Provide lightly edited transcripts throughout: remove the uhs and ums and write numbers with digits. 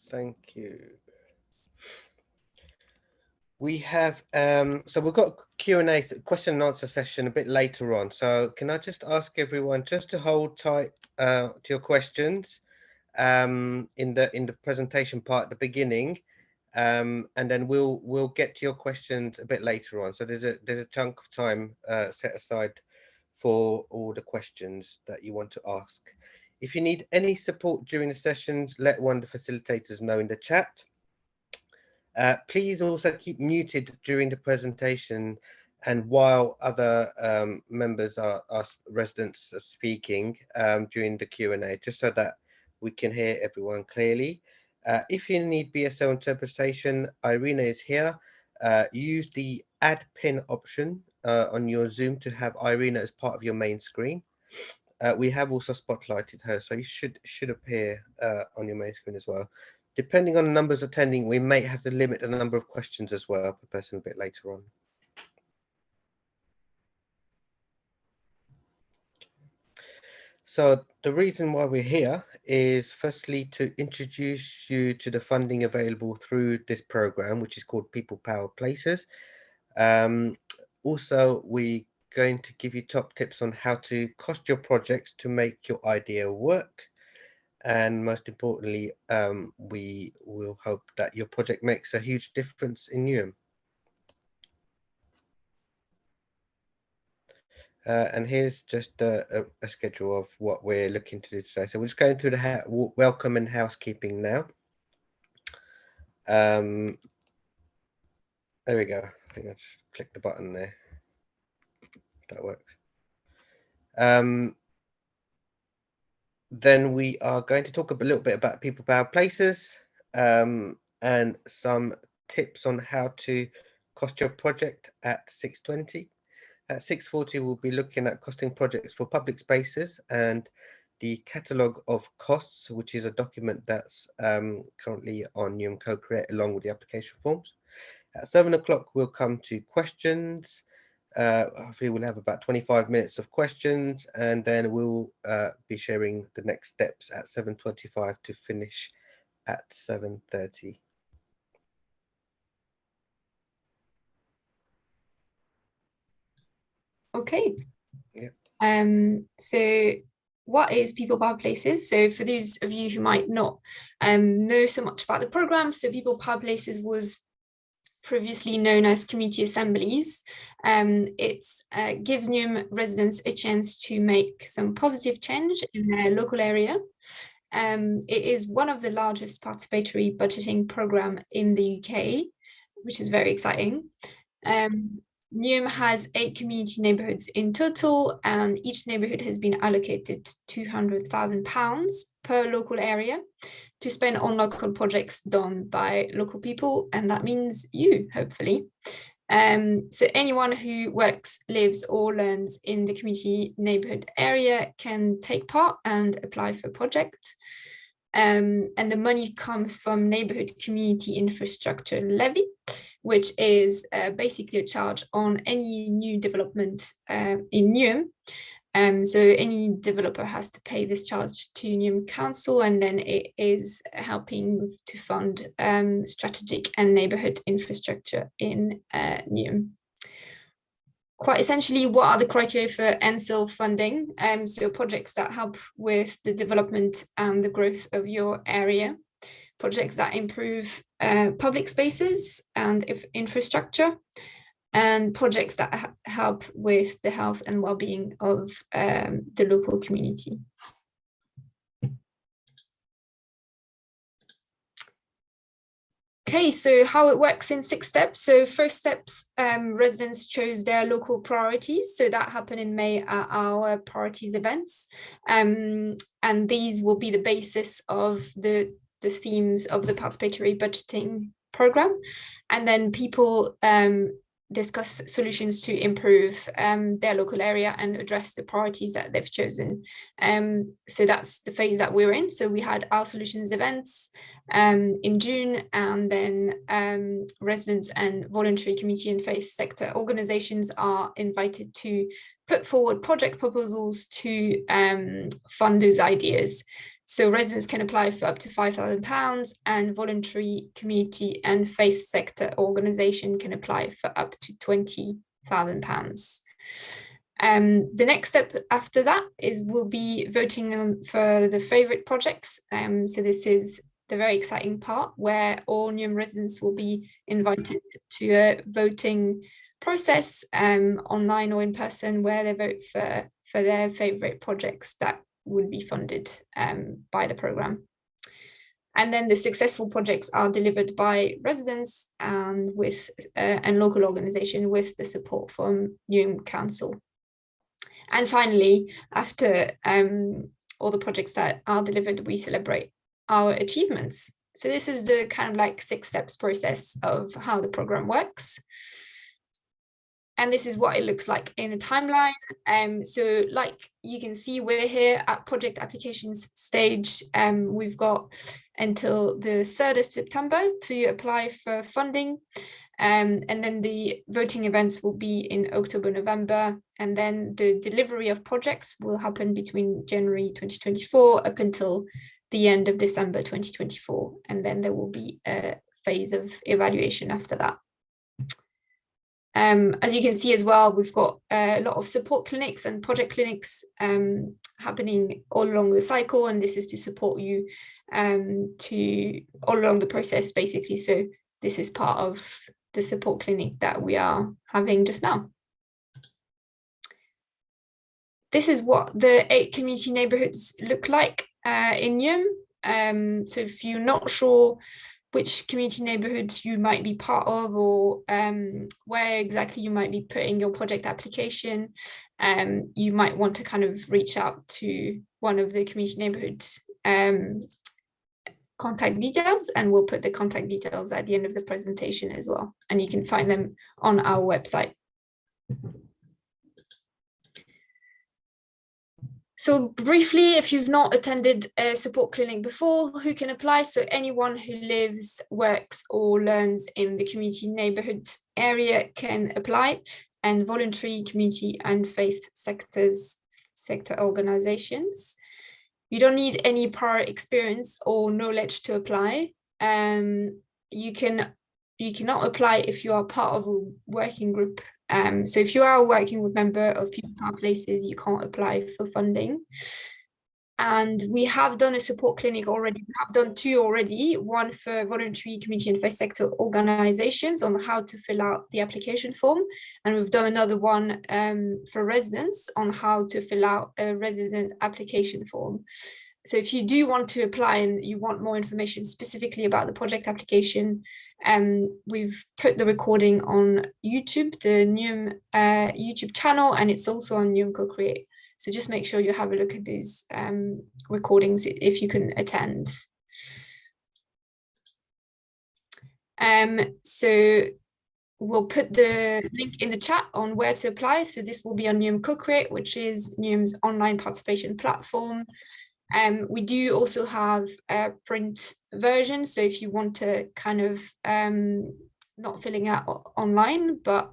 Thank you. We have so we've got Q&A, question and answer session a bit later on. So can I just ask everyone just to hold tight to your questions in the presentation part at the beginning, and then we'll get to your questions a bit later on. So there's a chunk of time set aside for all the questions that you want to ask. If you need any support during the sessions, let one of the facilitators know in the chat. Please also keep muted during the presentation and while other members are residents are speaking during the Q&A, just so that we can hear everyone clearly. If you need BSL interpretation, Irina is here. Use the add pin option on your Zoom to have Irina as part of your main screen. We have also spotlighted her, so you should appear on your main screen as well. Depending on the numbers attending, we may have to limit the number of questions as well per person a bit later on. So the reason why we're here is firstly to introduce you to the funding available through this program, which is called People Power Places. Also, we're going to give you top tips on how to cost your projects to make your idea work. And most importantly, we will hope that your project makes a huge difference in Newham. And here's just a schedule of what we're looking to do today. So we're just going through the welcome and housekeeping now. There we go. I think I just clicked the button there. That works. Then we are going to talk a little bit about People Power Places and some tips on how to cost your project at 6:20. At 6:40, we'll be looking at costing projects for public spaces and the catalogue of costs, which is a document that's currently on Newham Co-Create along with the application forms. At 7 o'clock, we'll come to questions. Hopefully we'll have about 25 minutes of questions, and then we'll be sharing the next steps at 7:25 to finish at 7:30. Okay. Yeah. So what is People Power Places? So for those of you who might not know so much about the program, so People Power Places was previously known as community assemblies. It gives Newham residents a chance to make some positive change in their local area. It is one of the largest participatory budgeting program in the UK, which is very exciting. Newham has 8 community neighbourhoods in total, and each neighbourhood has been allocated £200,000 per local area to spend on local projects done by local people, and that means you, hopefully. So anyone who works, lives, or learns in the community neighbourhood area can take part and apply for projects. And the money comes from Neighbourhood Community Infrastructure Levy, which is basically a charge on any new development in Newham. So any developer has to pay this charge to Newham Council, and then it is helping to fund strategic and neighbourhood infrastructure in Newham. Quite essentially, what are the criteria for NSIL funding? So projects that help with the development and the growth of your area, projects that improve public spaces and infrastructure, and projects that help with the health and well-being of the local community. Okay, so how it works in 6 steps. So first steps, residents chose their local priorities. So that happened in May at our priorities events. And these will be the basis of the themes of the participatory budgeting program. And then people discuss solutions to improve their local area and address the priorities that they've chosen. So that's the phase that we're in. So we had our solutions events in June, and then residents and voluntary community and faith sector organizations are invited to put forward project proposals to fund those ideas. So residents can apply for up to £5,000, and voluntary, community and faith sector organisation can apply for up to £20,000. The next step after that will be voting for the favourite projects. So this is the very exciting part where all Newham residents will be invited to a voting process, online or in person, where they vote for their favourite projects that would be funded by the programme. And then the successful projects are delivered by residents and local organisation with the support from Newham Council. And finally, after all the projects that are delivered, we celebrate our achievements. So this is the kind of like 6 steps process of how the programme works. And this is what it looks like in a timeline. So like you can see, we're here at project applications stage. We've got until the 3rd of September to apply for funding. And then the voting events will be in October, November. And then the delivery of projects will happen between January 2024 up until the end of December 2024. And then there will be a phase of evaluation after that. As you can see as well, we've got a lot of support clinics and project clinics happening all along the cycle, and this is to support you to all along the process, basically. So this is part of the support clinic that we are having just now. This is what the 8 community neighbourhoods look like in Newham. So if you're not sure which community neighbourhoods you might be part of, or where exactly you might be putting your project application, you might want to kind of reach out to one of the community neighbourhoods contact details, and we'll put the contact details at the end of the presentation as well, and you can find them on our website. So briefly, if you've not attended a support clinic before, who can apply? So anyone who lives, works or learns in the community neighbourhood area can apply, and voluntary, community and faith sector organisations. You don't need any prior experience or knowledge to apply. You cannot apply if you are part of a working group. So if you are a working group member of People Power Places, you can't apply for funding. And we have done a support clinic already. We have done 2 already, one for voluntary, community and faith sector organisations on how to fill out the application form. And we've done another one for residents on how to fill out a resident application form. So if you do want to apply and you want more information specifically about the project application, we've put the recording on YouTube, the Newham YouTube channel, and it's also on Newham Co-Create. So just make sure you have a look at these recordings if you can attend. So we'll put the link in the chat on where to apply. So this will be on Newham Co-Create, which is Newham's online participation platform. We do also have a print version. So if you want to kind of not filling out online, but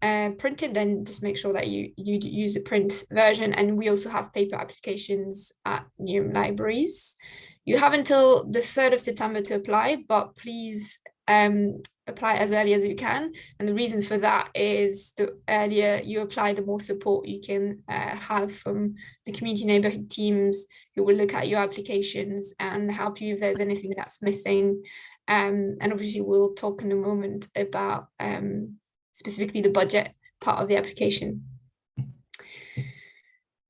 printed, then just make sure that you use the print version. And we also have paper applications at Newham libraries. You have until the 3rd of September to apply, but please apply as early as you can. And the reason for that is the earlier you apply, the more support you can have from the community neighbourhood teams who will look at your applications and help you if there's anything that's missing. And obviously we'll talk in a moment about specifically the budget part of the application.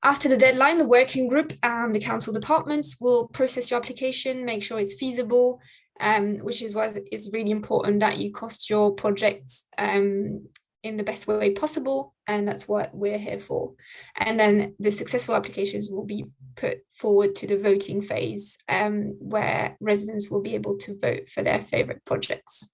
After the deadline, the working group and the council departments will process your application, make sure it's feasible, which is why it's really important that you cost your projects in the best way possible, and that's what we're here for. And then the successful applications will be put forward to the voting phase, where residents will be able to vote for their favourite projects.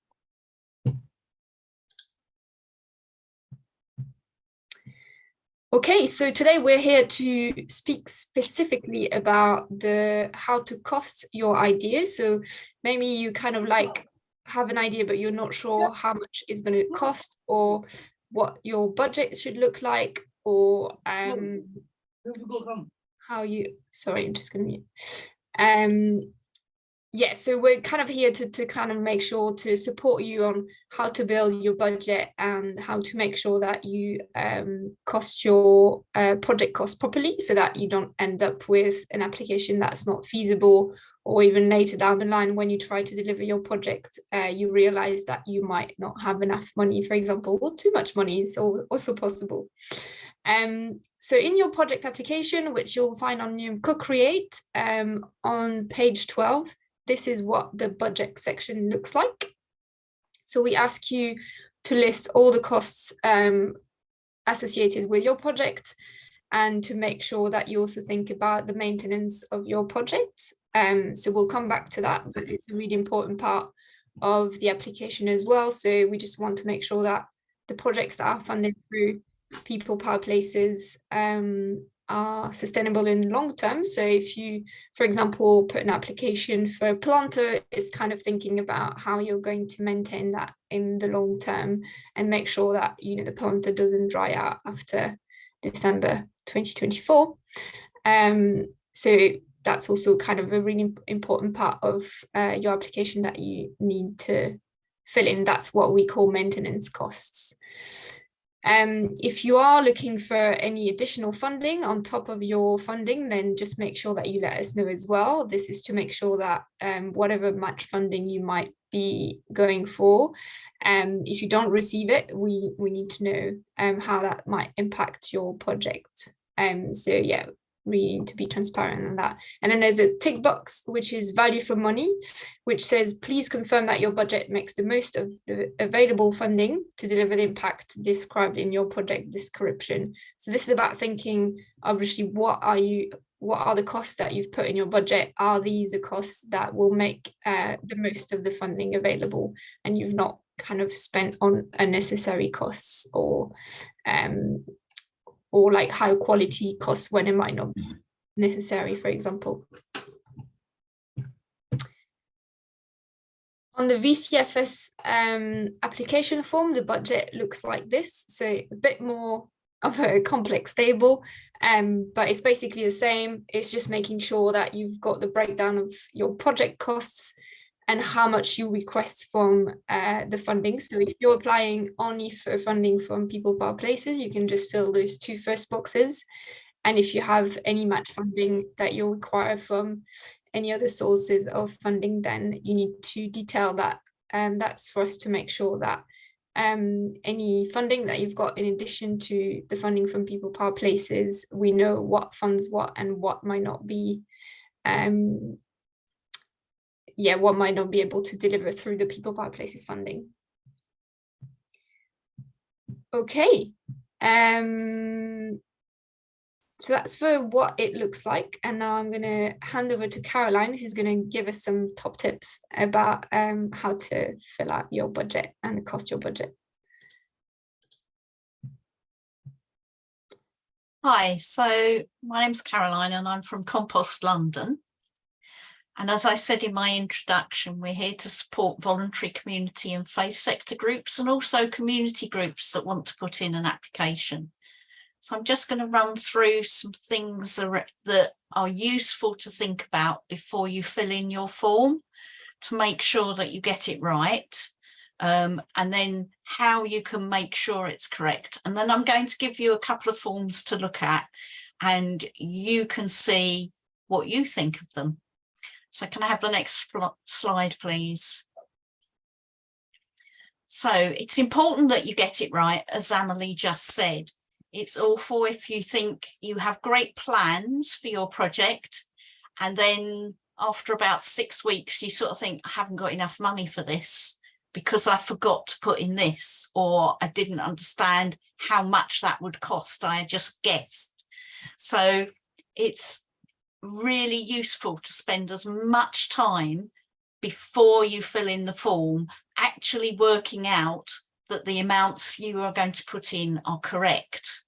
Okay, so today we're here to speak specifically about how to cost your ideas. So maybe you kind of like have an idea, but you're not sure how much it's going to cost, or what your budget should look like, or how you, sorry, I'm just going to mute. Yeah, so we're kind of here to kind of make sure to support you on how to build your budget and how to make sure that you cost your project costs properly, so that you don't end up with an application that's not feasible, or even later down the line when you try to deliver your project, you realize that you might not have enough money, for example, or too much money is also possible. So in your project application, which you'll find on your Co-Create on page 12, this is what the budget section looks like. So we ask you to list all the costs associated with your project, and to make sure that you also think about the maintenance of your project. So we'll come back to that, but it's a really important part of the application as well. So we just want to make sure that the projects that are funded through People Power Places are sustainable in long term. So if you, for example, put an application for a planter, it's kind of thinking about how you're going to maintain that in the long term and make sure that, you know, the planter doesn't dry out after December 2024. So that's also kind of a really important part of your application that you need to fill in. That's what we call maintenance costs. If you are looking for any additional funding on top of your funding, then just make sure that you let us know as well. This is to make sure that whatever match funding you might be going for, if you don't receive it, we need to know how that might impact your project. So yeah, we need to be transparent on that. And then there's a tick box, which is value for money, which says, please confirm that your budget makes the most of the available funding to deliver the impact described in your project description. So this is about thinking, obviously, what are the costs that you've put in your budget? Are these the costs that will make the most of the funding available, and you've not kind of spent on unnecessary costs or like high quality costs when it might not be necessary, for example. On the VCFS application form, the budget looks like this. So a bit more of a complex table, but it's basically the same. It's just making sure that you've got the breakdown of your project costs and how much you request from the funding. So if you're applying only for funding from People Power Places, you can just fill those two first boxes. And if you have any match funding that you require from any other sources of funding, then you need to detail that. And that's for us to make sure that any funding that you've got in addition to the funding from People Power Places, we know what funds what and what might not be what might not be able to deliver through the People Power Places funding. Okay, so that's for what it looks like. And now I'm going to hand over to Caroline, who's going to give us some top tips about how to fill out your budget and cost your budget. Hi, so my name's Caroline and I'm from Compost London. And as I said in my introduction, we're here to support voluntary community and faith sector groups and also community groups that want to put in an application. So I'm just going to run through some things that are useful to think about before you fill in your form to make sure that you get it right, and then how you can make sure it's correct. And then I'm going to give you a couple of forms to look at and you can see what you think of them. So can I have the next slide, please? So it's important that you get it right, as Amelie just said. It's awful if you think you have great plans for your project and then after about 6 weeks, you sort of think, I haven't got enough money for this because I forgot to put in this, or I didn't understand how much that would cost. I just guessed. So it's really useful to spend as much time before you fill in the form actually working out that the amounts you are going to put in are correct.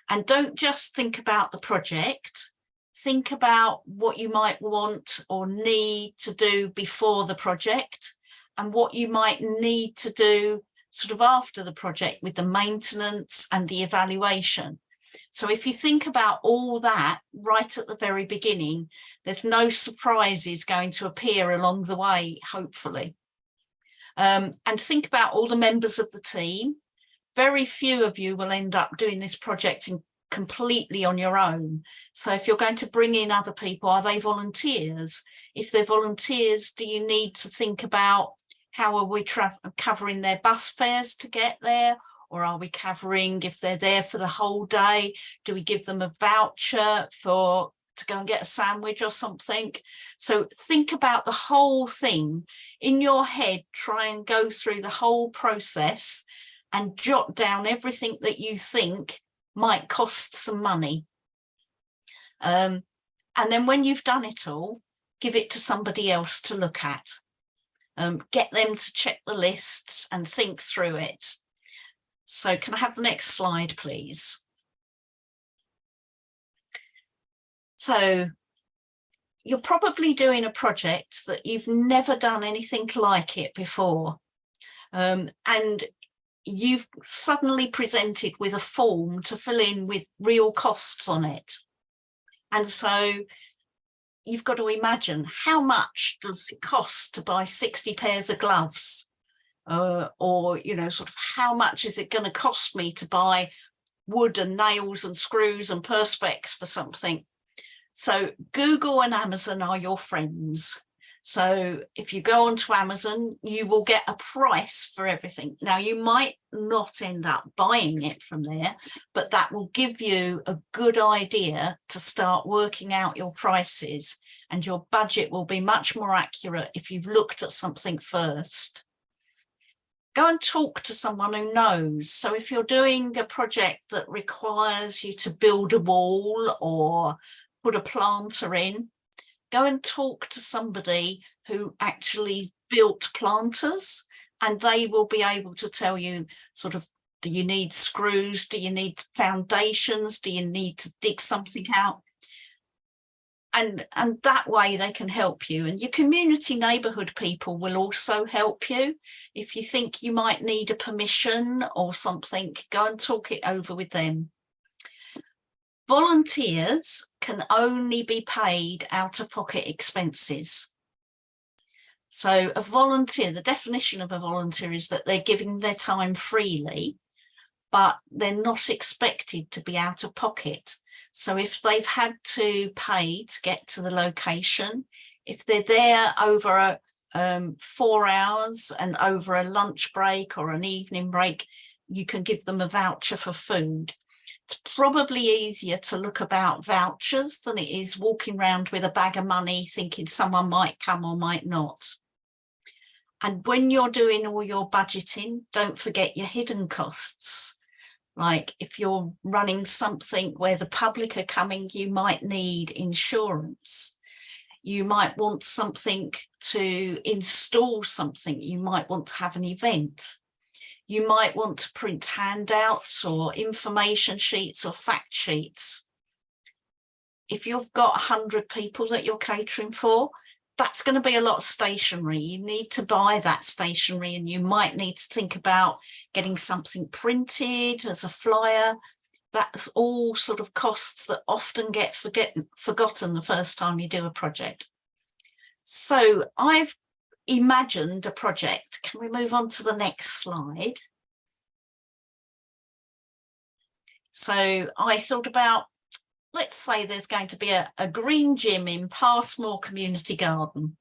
And don't just think about the project, think about what you might want or need to do before the project and what you might need to do sort of after the project with the maintenance and the evaluation. So if you think about all that right at the very beginning, there's no surprises going to appear along the way, hopefully. And think about all the members of the team. Very few of you will end up doing this project completely on your own. So if you're going to bring in other people, are they volunteers? If they're volunteers, do you need to think about how are we covering their bus fares to get there? Or are we covering, if they're there for the whole day, do we give them a voucher to go and get a sandwich or something? So think about the whole thing in your head. Try and go through the whole process and jot down everything that you think might cost some money. And then when you've done it all, give it to somebody else to look at. Get them to check the lists and think through it. So can I have the next slide, please? So you're probably doing a project that you've never done anything like it before. And you've suddenly presented with a form to fill in with real costs on it. And so you've got to imagine, how much does it cost to buy 60 pairs of gloves? Or, you know, sort of how much is it going to cost me to buy wood and nails and screws and perspex for something? So Google and Amazon are your friends. So if you go onto Amazon, you will get a price for everything. Now, you might not end up buying it from there, but that will give you a good idea to start working out your prices, and your budget will be much more accurate if you've looked at something first. Go and talk to someone who knows. So if you're doing a project that requires you to build a wall or put a planter in, go and talk to somebody who actually built planters, and they will be able to tell you sort of, do you need screws? Do you need foundations? Do you need to dig something out? And that way they can help you. And your community neighbourhood people will also help you. If you think you might need a permission or something, go and talk it over with them. Volunteers can only be paid out-of-pocket expenses. So a volunteer, the definition of a volunteer is that they're giving their time freely, but they're not expected to be out of pocket. So if they've had to pay to get to the location, if they're there over 4 hours and over a lunch break or an evening break, you can give them a voucher for food. It's probably easier to look about vouchers than it is walking around with a bag of money thinking someone might come or might not. And when you're doing all your budgeting, don't forget your hidden costs. Like if you're running something where the public are coming, you might need insurance. You might want something to install something. You might want to have an event. You might want to print handouts or information sheets or fact sheets. If you've got 100 people that you're catering for, that's going to be a lot of stationery. You need to buy that stationery, and you might need to think about getting something printed as a flyer. That's all sort of costs that often get forgotten the first time you do a project. So I've imagined a project. Can we move on to the next slide? So I thought about, let's say there's going to be a green gym in Passmore Community Garden.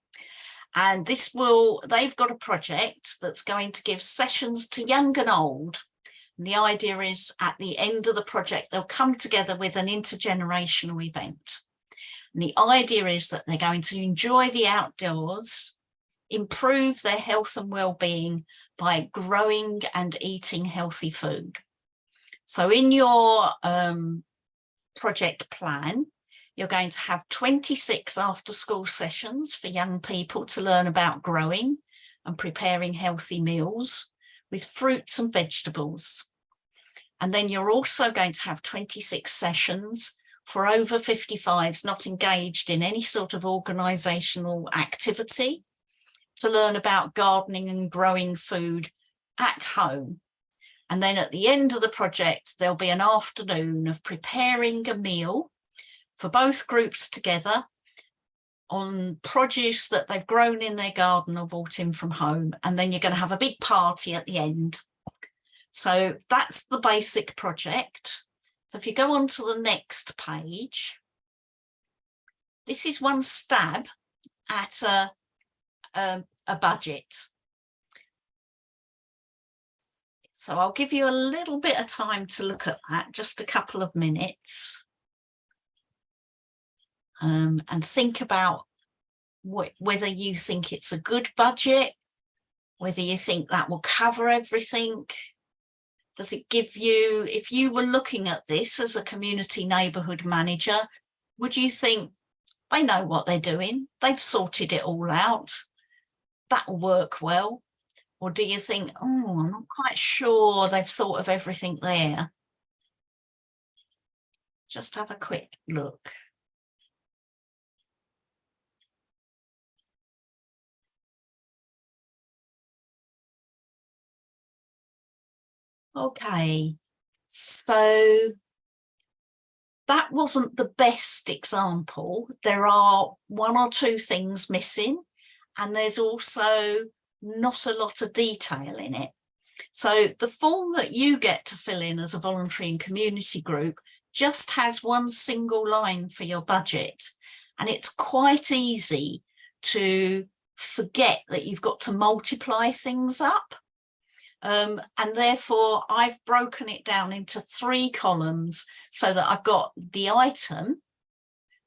And they've got a project that's going to give sessions to young and old. And the idea is at the end of the project, they'll come together with an intergenerational event. And the idea is that they're going to enjoy the outdoors, improve their health and well-being by growing and eating healthy food. So in your project plan, you're going to have 26 after-school sessions for young people to learn about growing and preparing healthy meals with fruits and vegetables. And then you're also going to have 26 sessions for over 55s not engaged in any sort of organisational activity to learn about gardening and growing food at home. And then at the end of the project, there'll be an afternoon of preparing a meal for both groups together on produce that they've grown in their garden or bought in from home. And then you're going to have a big party at the end. So that's the basic project. So if you go on to the next page, this is one stab at a budget. So I'll give you a little bit of time to look at that, just a couple of minutes, and think about whether you think it's a good budget, whether you think that will cover everything. Does it give you, if you were looking at this as a community neighbourhood manager, would you think they know what they're doing? They've sorted it all out. That'll work well. Or do you think, oh, I'm not quite sure they've thought of everything there? Just have a quick look. Okay, so that wasn't the best example. There are one or two things missing, and there's also not a lot of detail in it. So the form that you get to fill in as a voluntary and community group just has one single line for your budget, and it's quite easy to forget that you've got to multiply things up. And therefore I've broken it down into 3 columns so that I've got the item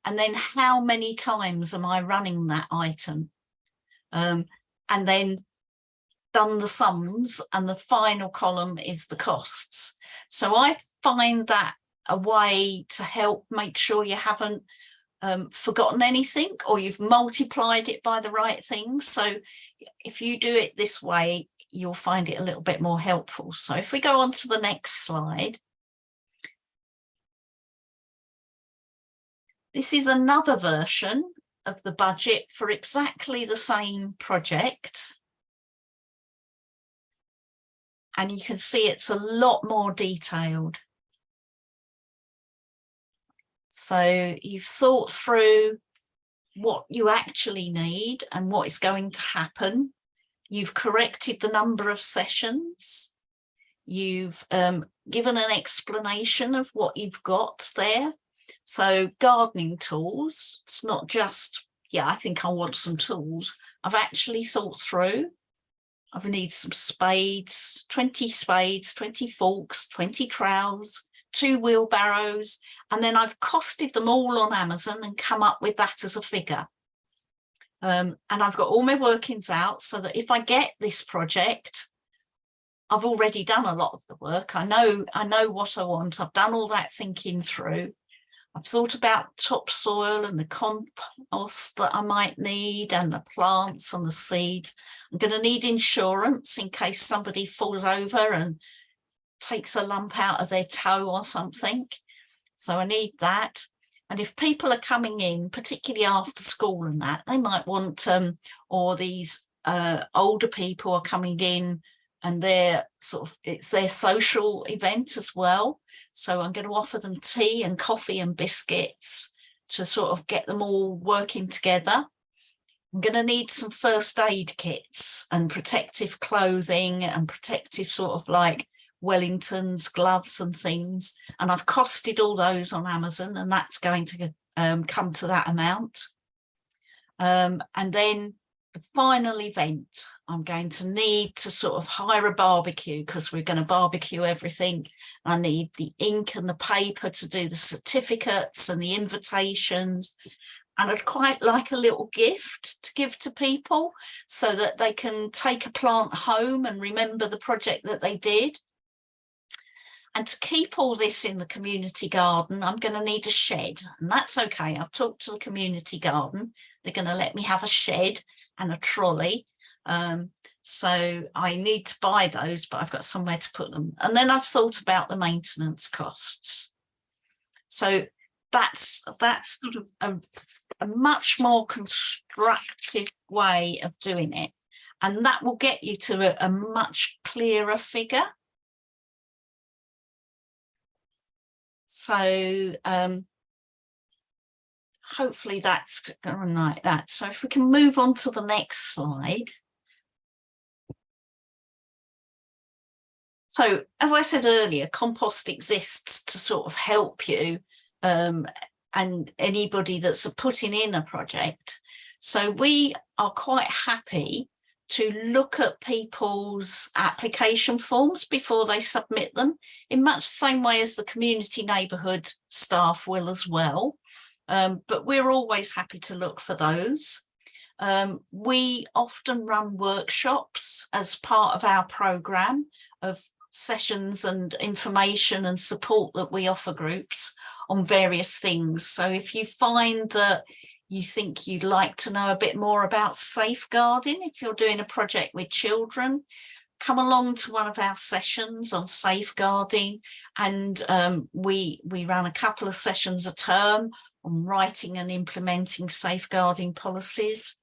and then how many times am I running that item, and then done the sums, and the final column is the costs. So I find that a way to help make sure you haven't forgotten anything, or you've multiplied it by the right thing. So if you do it this way, you'll find it a little bit more helpful. So if we go on to the next slide, this is another version of the budget for exactly the same project. And you can see it's a lot more detailed. So you've thought through what you actually need and what is going to happen. You've corrected the number of sessions. You've given an explanation of what you've got there. So gardening tools, it's not just, yeah, I think I want some tools. I've actually thought through. I need some spades, 20 spades, 20 forks, 20 trowels, 2 wheelbarrows, and then I've costed them all on Amazon and come up with that as a figure. And I've got all my workings out so that if I get this project, I've already done a lot of the work. I know what I want. I've done all that thinking through. I've thought about topsoil and the compost that I might need and the plants and the seeds. I'm going to need insurance in case somebody falls over and takes a lump out of their toe or something. So I need that. And if people are coming in, particularly after school and that, they might want, or these older people are coming in and they're sort of, it's their social event as well. So I'm going to offer them tea and coffee and biscuits to sort of get them all working together. I'm going to need some first aid kits and protective clothing and protective sort of like Wellingtons, gloves and things. And I've costed all those on Amazon, and that's going to come to that amount. And then the final event, I'm going to need to sort of hire a barbecue because we're going to barbecue everything. I need the ink and the paper to do the certificates and the invitations. And I'd quite like a little gift to give to people so that they can take a plant home and remember the project that they did. And to keep all this in the community garden, I'm going to need a shed, and that's okay. I've talked to the community garden. They're going to let me have a shed and a trolley. So I need to buy those, but I've got somewhere to put them. And then I've thought about the maintenance costs. So that's sort of a much more constructive way of doing it. And that will get you to a much clearer figure. So hopefully that's going like that. So if we can move on to the next slide. So as I said earlier, Compost exists to sort of help you and anybody that's putting in a project. So we are quite happy to look at people's application forms before they submit them, in much the same way as the community neighbourhood staff will as well. But we're always happy to look for those. We often run workshops as part of our programme of sessions and information and support that we offer groups on various things. So if you find that you think you'd like to know a bit more about safeguarding, if you're doing a project with children, come along to one of our sessions on safeguarding. And we run a couple of sessions a term on writing and implementing safeguarding policies.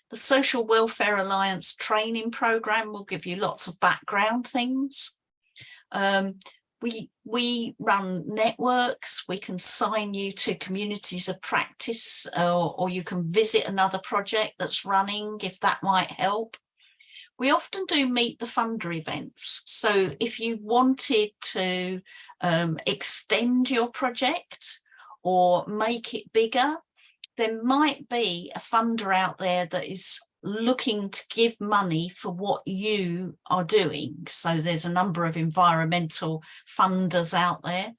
The Social Welfare Alliance training programme will give you lots of background things. We run networks. We can sign you to communities of practice, or you can visit another project that's running if that might help. We often do meet the funder events. So if you wanted to extend your project or make it bigger, there might be a funder out there that is looking to give money for what you are doing. So there's a number of environmental funders out there,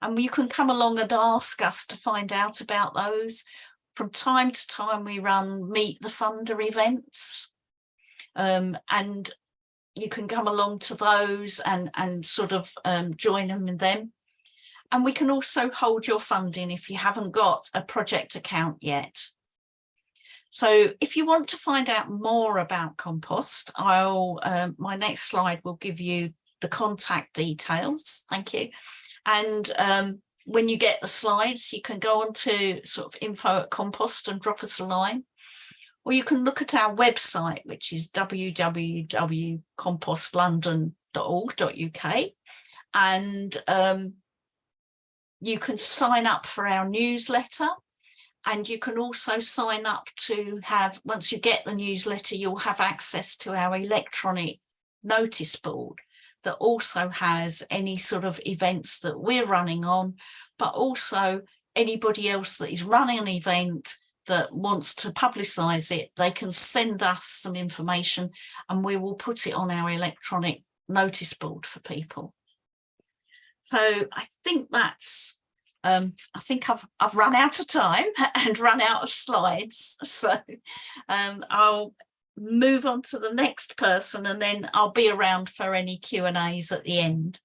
and you can come along and ask us to find out about those. From time to time we run meet the funder events, and you can come along to those and sort of join them in them. And we can also hold your funding if you haven't got a project account yet. So if you want to find out more about Compost, my next slide will give you the contact details. Thank you. And when you get the slides, you can go on to sort of info@Compost and drop us a line. Or you can look at our website, which is www.compostlondon.org.uk. And you can sign up for our newsletter. And you can also sign up to have, once you get the newsletter, you'll have access to our electronic notice board that also has any sort of events that we're running on, but also anybody else that is running an event that wants to publicise it, they can send us some information and we will put it on our electronic notice board for people. So I think that's I think I've run out of time and run out of slides, so I'll move on to the next person and then I'll be around for any Q&As at the end.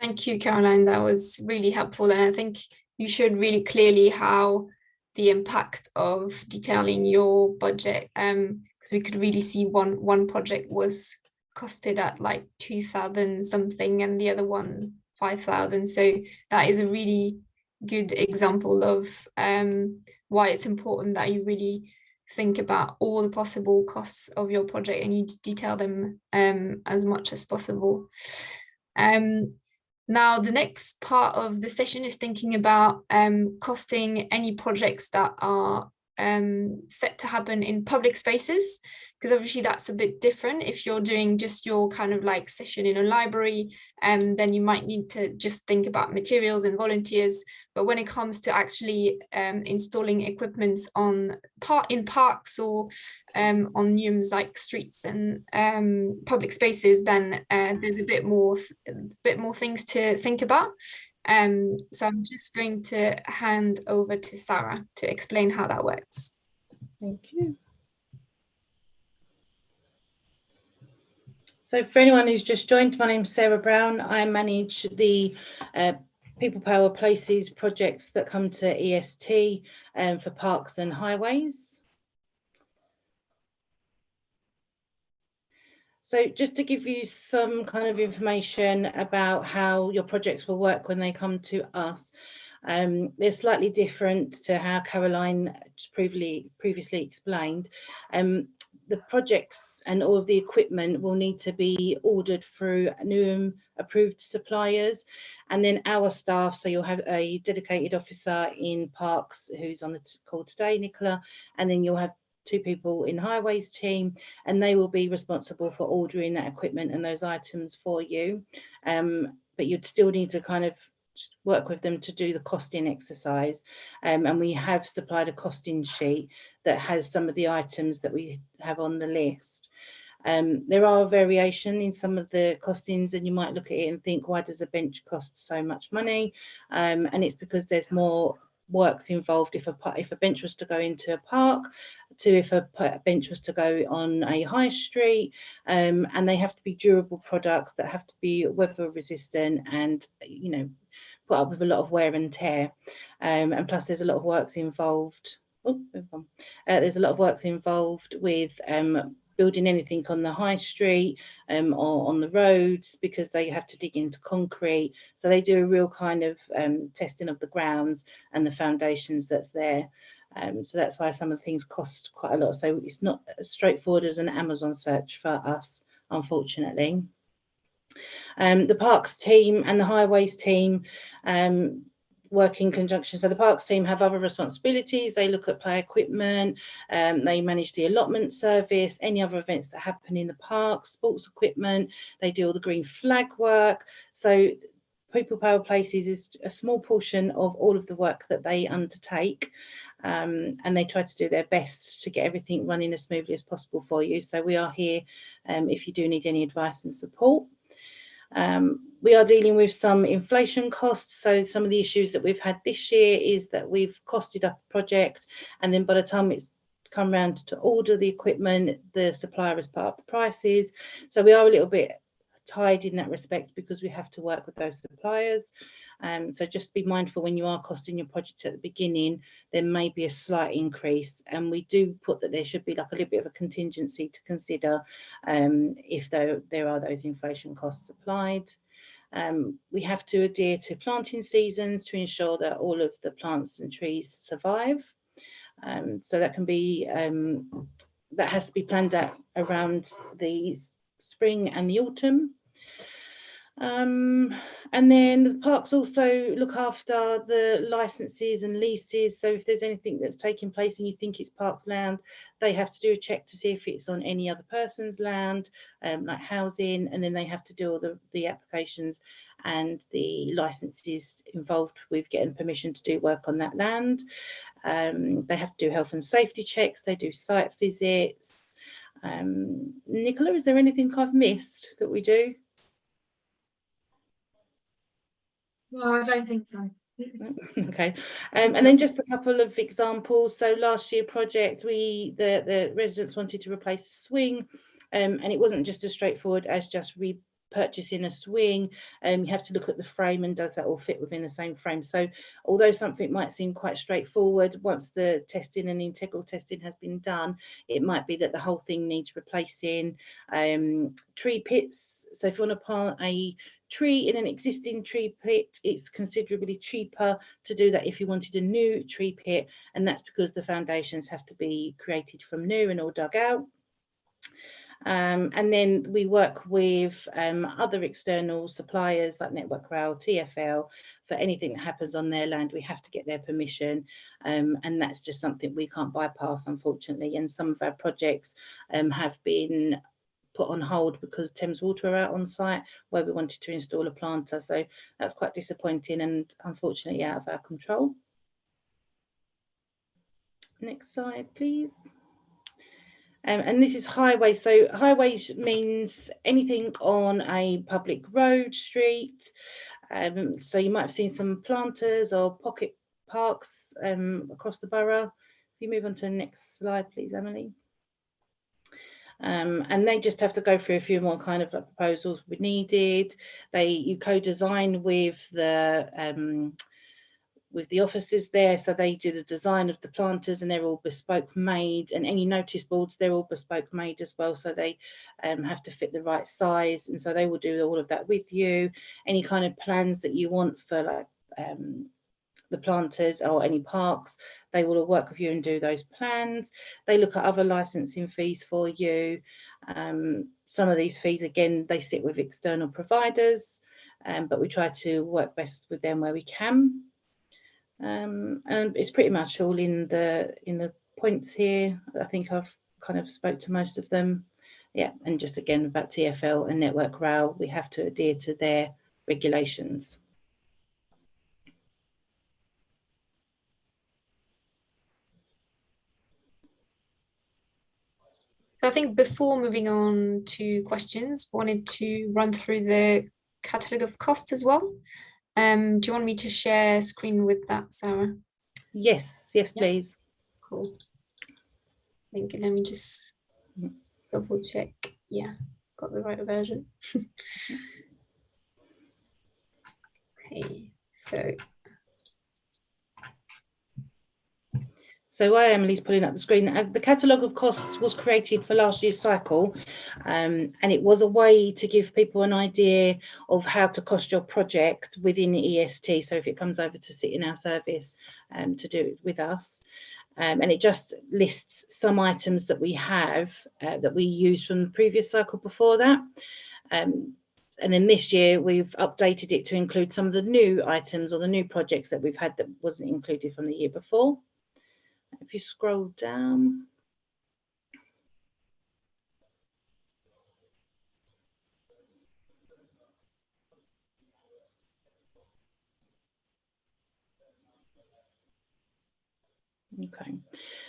Thank you, Caroline. That was really helpful, and I think you showed really clearly how the impact of detailing your budget, because we could really see one project was costed at like 2,000 something and the other one 5,000. So that is a really good example of why it's important that you really think about all the possible costs of your project and you detail them as much as possible. Now, the next part of the session is thinking about costing any projects that are set to happen in public spaces, because obviously that's a bit different. If you're doing just your kind of like session in a library, then you might need to just think about materials and volunteers. But when it comes to actually installing equipment in parks or on NUMs like streets and public spaces, then there's a bit more things to think about. So I'm just going to hand over to Sarah to explain how that works. Thank you. So for anyone who's just joined, my name's Sarah Brown. I manage the People Power Places projects that come to EST for parks and highways. So just to give you some kind of information about how your projects will work when they come to us, they're slightly different to how Caroline previously explained. the projects and all of the equipment will need to be ordered through new approved suppliers, and then our staff, so you'll have a dedicated officer in Parks who's on the call today, Nicola, and then you'll have 2 people in Highways team, and they will be responsible for ordering that equipment and those items for you. But you'd still need to kind of work with them to do the costing exercise, and we have supplied a costing sheet that has some of the items that we have on the list. There are variation in some of the costings, and you might look at it and think, why does a bench cost so much money? And it's because there's more works involved if a bench was to go into a park, to if a bench was to go on a high street, and they have to be durable products that have to be weather resistant and, you know, put up with a lot of wear and tear, and plus there's a lot of works involved. There's a lot of works involved with building anything on the high street or on the roads, because they have to dig into concrete. So they do a real kind of testing of the grounds and the foundations that's there. So that's why some of the things cost quite a lot. So it's not as straightforward as an Amazon search for us, unfortunately. The Parks team and the Highways team work in conjunction. So the Parks team have other responsibilities. They look at play equipment, they manage the allotment service, any other events that happen in the park, sports equipment, they do all the green flag work. So People Power Places is a small portion of all of the work that they undertake, and they try to do their best to get everything running as smoothly as possible for you. So we are here if you do need any advice and support. We are dealing with some inflation costs. So some of the issues that we've had this year is that we've costed up a project, and then by the time it's come round to order the equipment, the supplier has put up the prices. So we are a little bit tied in that respect because we have to work with those suppliers. So just be mindful when you are costing your project at the beginning, there may be a slight increase, and we do put that there should be like a little bit of a contingency to consider if there are those inflation costs applied. We have to adhere to planting seasons to ensure that all of the plants and trees survive. So that can be that has to be planned out around the spring and the autumn. And then the parks also look after the licenses and leases. So if there's anything that's taking place and you think it's parks land, they have to do a check to see if it's on any other person's land, like housing, and then they have to do all the applications and the licenses involved with getting permission to do work on that land. They have to do health and safety checks, they do site visits. Nicola, is there anything I've missed that we do? No, I don't think so. Okay, and then just a couple of examples. So last year project, the residents wanted to replace a swing, and it wasn't just as straightforward as just repurchasing a swing. You have to look at the frame and does that all fit within the same frame. So although something might seem quite straightforward, once the testing and the integral testing has been done, it might be that the whole thing needs replacing. Tree pits, so if you want to plant a tree in an existing tree pit, it's considerably cheaper to do that if you wanted a new tree pit, and that's because the foundations have to be created from new and all dug out. And then we work with other external suppliers like Network Rail, TfL, for anything that happens on their land. We have to get their permission, and that's just something we can't bypass, unfortunately. And some of our projects have been put on hold because Thames Water are out on site where we wanted to install a planter. So that's quite disappointing and unfortunately out of our control. Next slide, please. And this is highways. So highways means anything on a public road, street. So you might have seen some planters or pocket parks across the borough. If you move on to the next slide, please, Emily. And they just have to go through a few more kind of like proposals we needed. You co-design with the officers there, so they do the design of the planters and they're all bespoke made, and any notice boards, they're all bespoke made as well, so they have to fit the right size, and so they will do all of that with you. Any kind of plans that you want for like the planters or any parks. They will work with you and do those plans. They look at other licensing fees for you. Some of these fees, again, they sit with external providers, but we try to work best with them where we can. And it's pretty much all in the points here. I think I've kind of spoke to most of them. Yeah, and just again about TfL and Network Rail, we have to adhere to their regulations. So I think before moving on to questions, wanted to run through the catalogue of costs as well. Do you want me to share screen with that, Sarah? Yes, yes, Yeah. please. Cool. I think let me just double check. Yeah, got the right version. Okay, So while Emily's pulling up the screen, the catalogue of costs was created for last year's cycle, and it was a way to give people an idea of how to cost your project within the EST. So if it comes over to sit in our service to do it with us. And it just lists some items that we have that we used from the previous cycle before that. And then this year we've updated it to include some of the new items or the new projects that we've had that wasn't included from the year before. If you scroll down. Okay,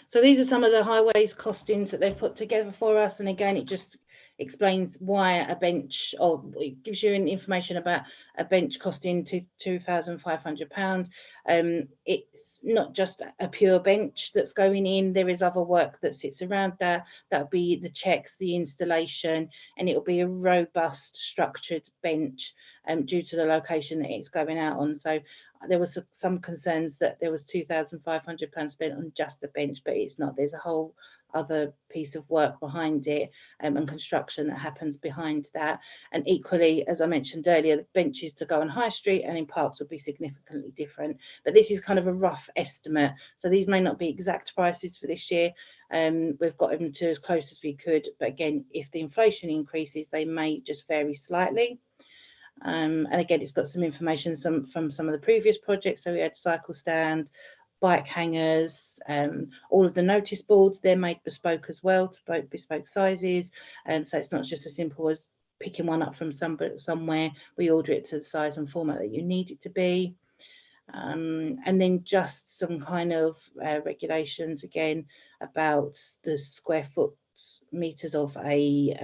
so these are some of the highways costings that they've put together for us, and again it just explains why a bench, or it gives you information about a bench costing £2,500. It's not just a pure bench that's going in, there is other work that sits around that. That'll be the checks, the installation, and it'll be a robust structured bench due to the location that it's going out on. So there was some concerns that there was £2,500 spent on just the bench, but it's not. There's a whole other piece of work behind it and construction that happens behind that. And equally, as I mentioned earlier, the benches to go on High Street and in parks will be significantly different. But this is kind of a rough estimate. So these may not be exact prices for this year. We've got them to as close as we could. But again, if the inflation increases, they may just vary slightly. And again, it's got some information from some of the previous projects. So we had cycle stand, bike hangers, all of the notice boards, they're made bespoke as well, to bespoke sizes. So it's not just as simple as picking one up from somewhere. We order it to the size and format that you need it to be. And then just some kind of regulations again about the square foot meters of a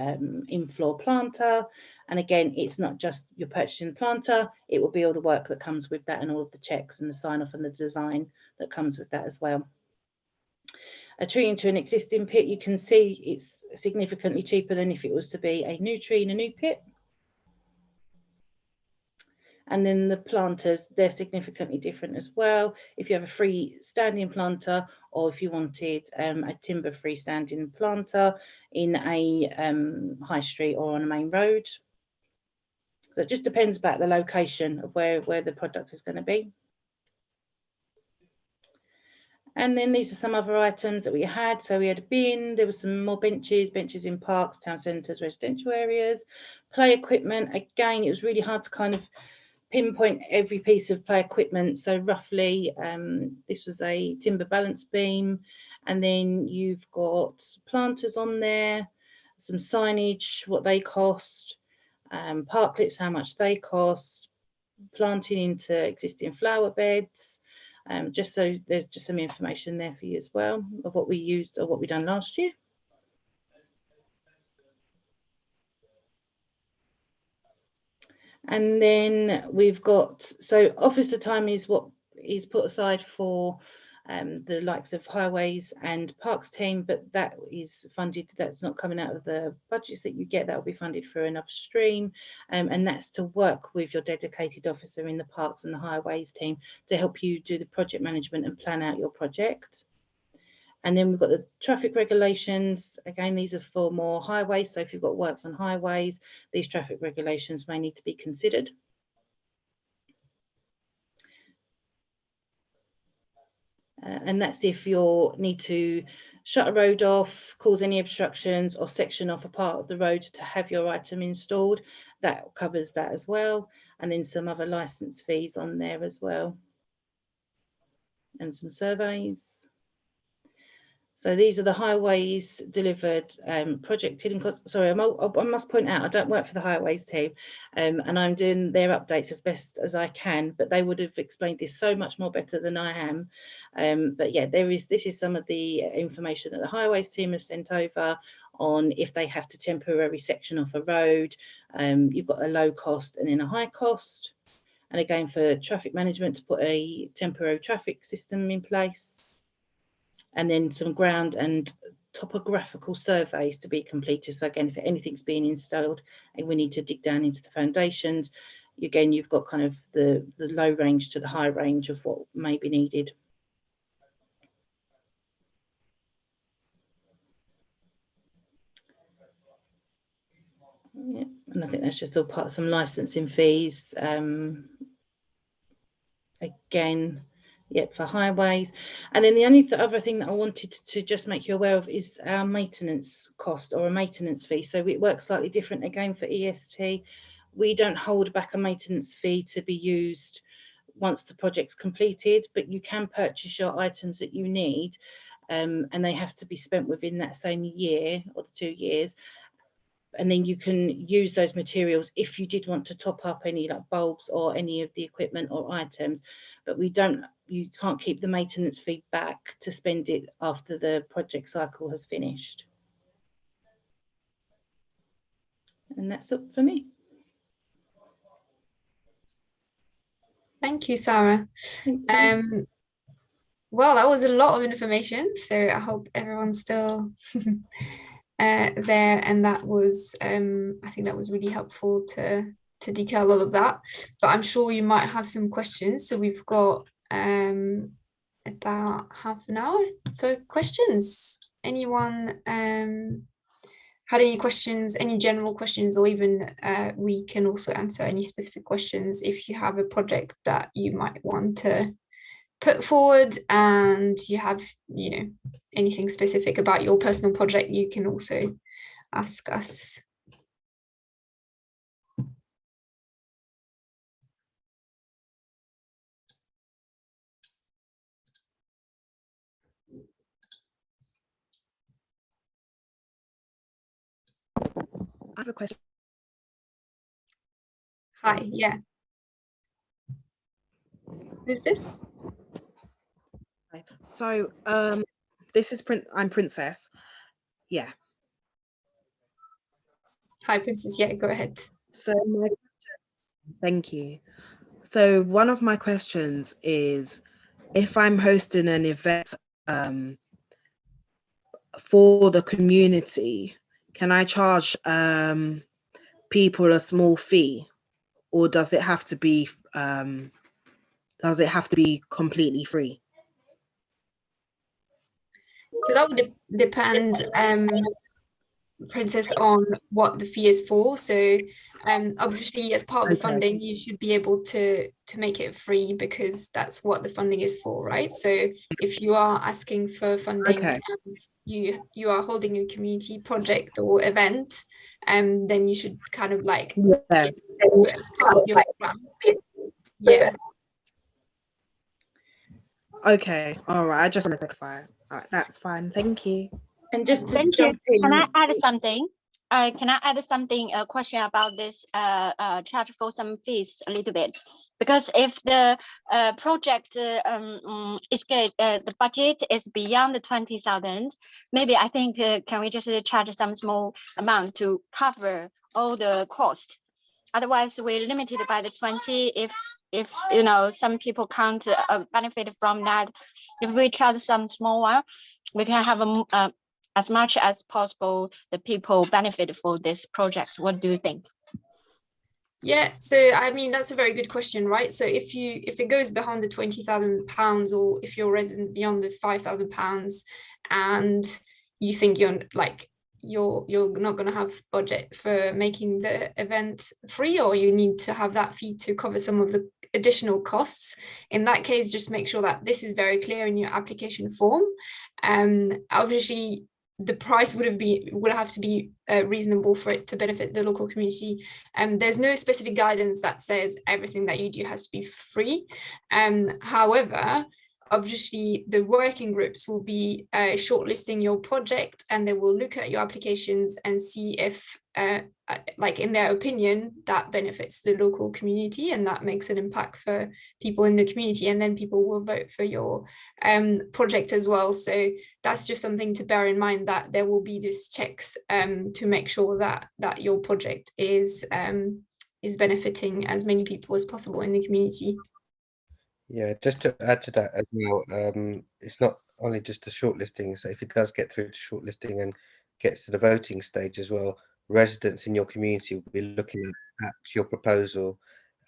in-floor planter. And again, it's not just you're purchasing the planter, it will be all the work that comes with that and all of the checks and the sign off and the design that comes with that as well. A tree into an existing pit, you can see it's significantly cheaper than if it was to be a new tree in a new pit. And then the planters, they're significantly different as well. If you have a free standing planter, or if you wanted a timber freestanding planter in a high street or on a main road. So it just depends about the location of where the product is going to be. And then these are some other items that we had. So we had a bin, there were some more benches in parks, town centres, residential areas, play equipment. Again, it was really hard to kind of pinpoint every piece of play equipment. So roughly, this was a timber balance beam, and then you've got planters on there, some signage, what they cost, parklets, how much they cost, planting into existing flower beds. Just so there's just some information there for you as well of what we used or what we done last year. And then we've got, so officer time is what is put aside for the likes of highways and parks team, but that is funded, that's not coming out of the budgets that you get, that will be funded through another stream, and that's to work with your dedicated officer in the parks and the highways team to help you do the project management and plan out your project. And then we've got the traffic regulations. Again, these are for more highways. So if you've got works on highways, these traffic regulations may need to be considered. and that's if you need to shut a road off, cause any obstructions, or section off a part of the road to have your item installed. That covers that as well. And then some other license fees on there as well, and some surveys. So these are the highways delivered project hidden costs. Sorry, I must point out I don't work for the highways team, and I'm doing their updates as best as I can, but they would have explained this so much more better than I am. But yeah, this is some of the information that the highways team have sent over on if they have to temporarily section off a road. You've got a low cost and then a high cost. And again, for traffic management, to put a temporary traffic system in place. And then some ground and topographical surveys to be completed. So again, if anything's being installed and we need to dig down into the foundations, again, you've got kind of the low range to the high range of what may be needed. Yeah, and I think that's just all part of some licensing fees. Again, yep, for highways. And then the only other thing that I wanted to just make you aware of is our maintenance cost or a maintenance fee. So it works slightly different again for EST. We don't hold back a maintenance fee to be used once the project's completed, but you can purchase your items that you need, and they have to be spent within that same year or the 2 years. And then you can use those materials if you did want to top up any like bulbs or any of the equipment or items, but you can't keep the maintenance fee back to spend it after the project cycle has finished. And that's it for me. Thank you, Sarah. Thank you. Well, that was a lot of information, so I hope everyone's still there, and that was I think that was really helpful to detail all of that. But I'm sure you might have some questions, so we've got about half an hour for questions. Anyone had any questions, any general questions, or even we can also answer any specific questions if you have a project that you might want to put forward and you have, you know, anything specific about your personal project, you can also ask us. I have a question. Hi, yeah. Who's this? So this is I'm Princess. Yeah. Hi, Princess. Yeah, go ahead. So thank you. So one of my questions is, if I'm hosting an event for the community, can I charge people a small fee, or does it have to be completely free? So that would depend, Princess, on what the fee is for. So obviously, as part of the funding, you should be able to make it free, because that's what the funding is for, right? So if you are asking for funding and you are holding a community project or event, then you should kind of like do it as part of your grant. Yeah. Okay, all right. I just want to clarify. All right, that's fine. Thank you. And just to Thank jump you. in, Can I add something? Can I add something? A question about this charge for some fees a little bit, because if the project is good, the budget is beyond the 20,000, maybe I think can we just charge some small amount to cover all the cost? Otherwise, we're limited by the 20. If you know, some people can't benefit from that. If we charge some small one, we can have a as much as possible the people benefit for this project. What do you think? Yeah, so I mean, that's a very good question, right? So if it goes beyond the £20,000, or if you're resident beyond the £5,000, and you think you're like, you're not going to have budget for making the event free, or you need to have that fee to cover some of the additional costs. In that case, just make sure that this is very clear in your application form. Obviously, the price would have to be reasonable for it to benefit the local community. There's no specific guidance that says everything that you do has to be free. However, obviously the working groups will be shortlisting your project, and they will look at your applications and see if like in their opinion that benefits the local community and that makes an impact for people in the community, and then people will vote for your project as well. So that's just something to bear in mind, that there will be these checks to make sure that your project is benefiting as many people as possible in the community. Yeah, just to add to that as well, it's not only just the shortlisting. So if it does get through to shortlisting and gets to the voting stage as well, residents in your community will be looking at your proposal,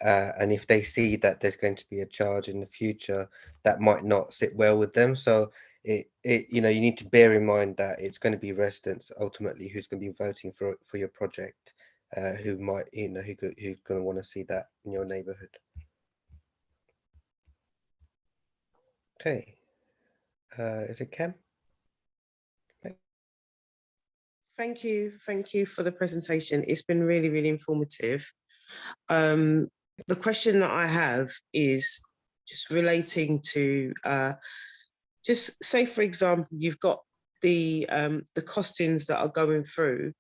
and if they see that there's going to be a charge in the future, that might not sit well with them. So it you know, you need to bear in mind that it's going to be residents ultimately who's going to be voting for your project, who might, you know, who's going to want to see that in your neighborhood. Okay, is it Cam? Thank you for the presentation. It's been really, really informative. The question that I have is just relating to, just say for example, you've got the costings that are going through.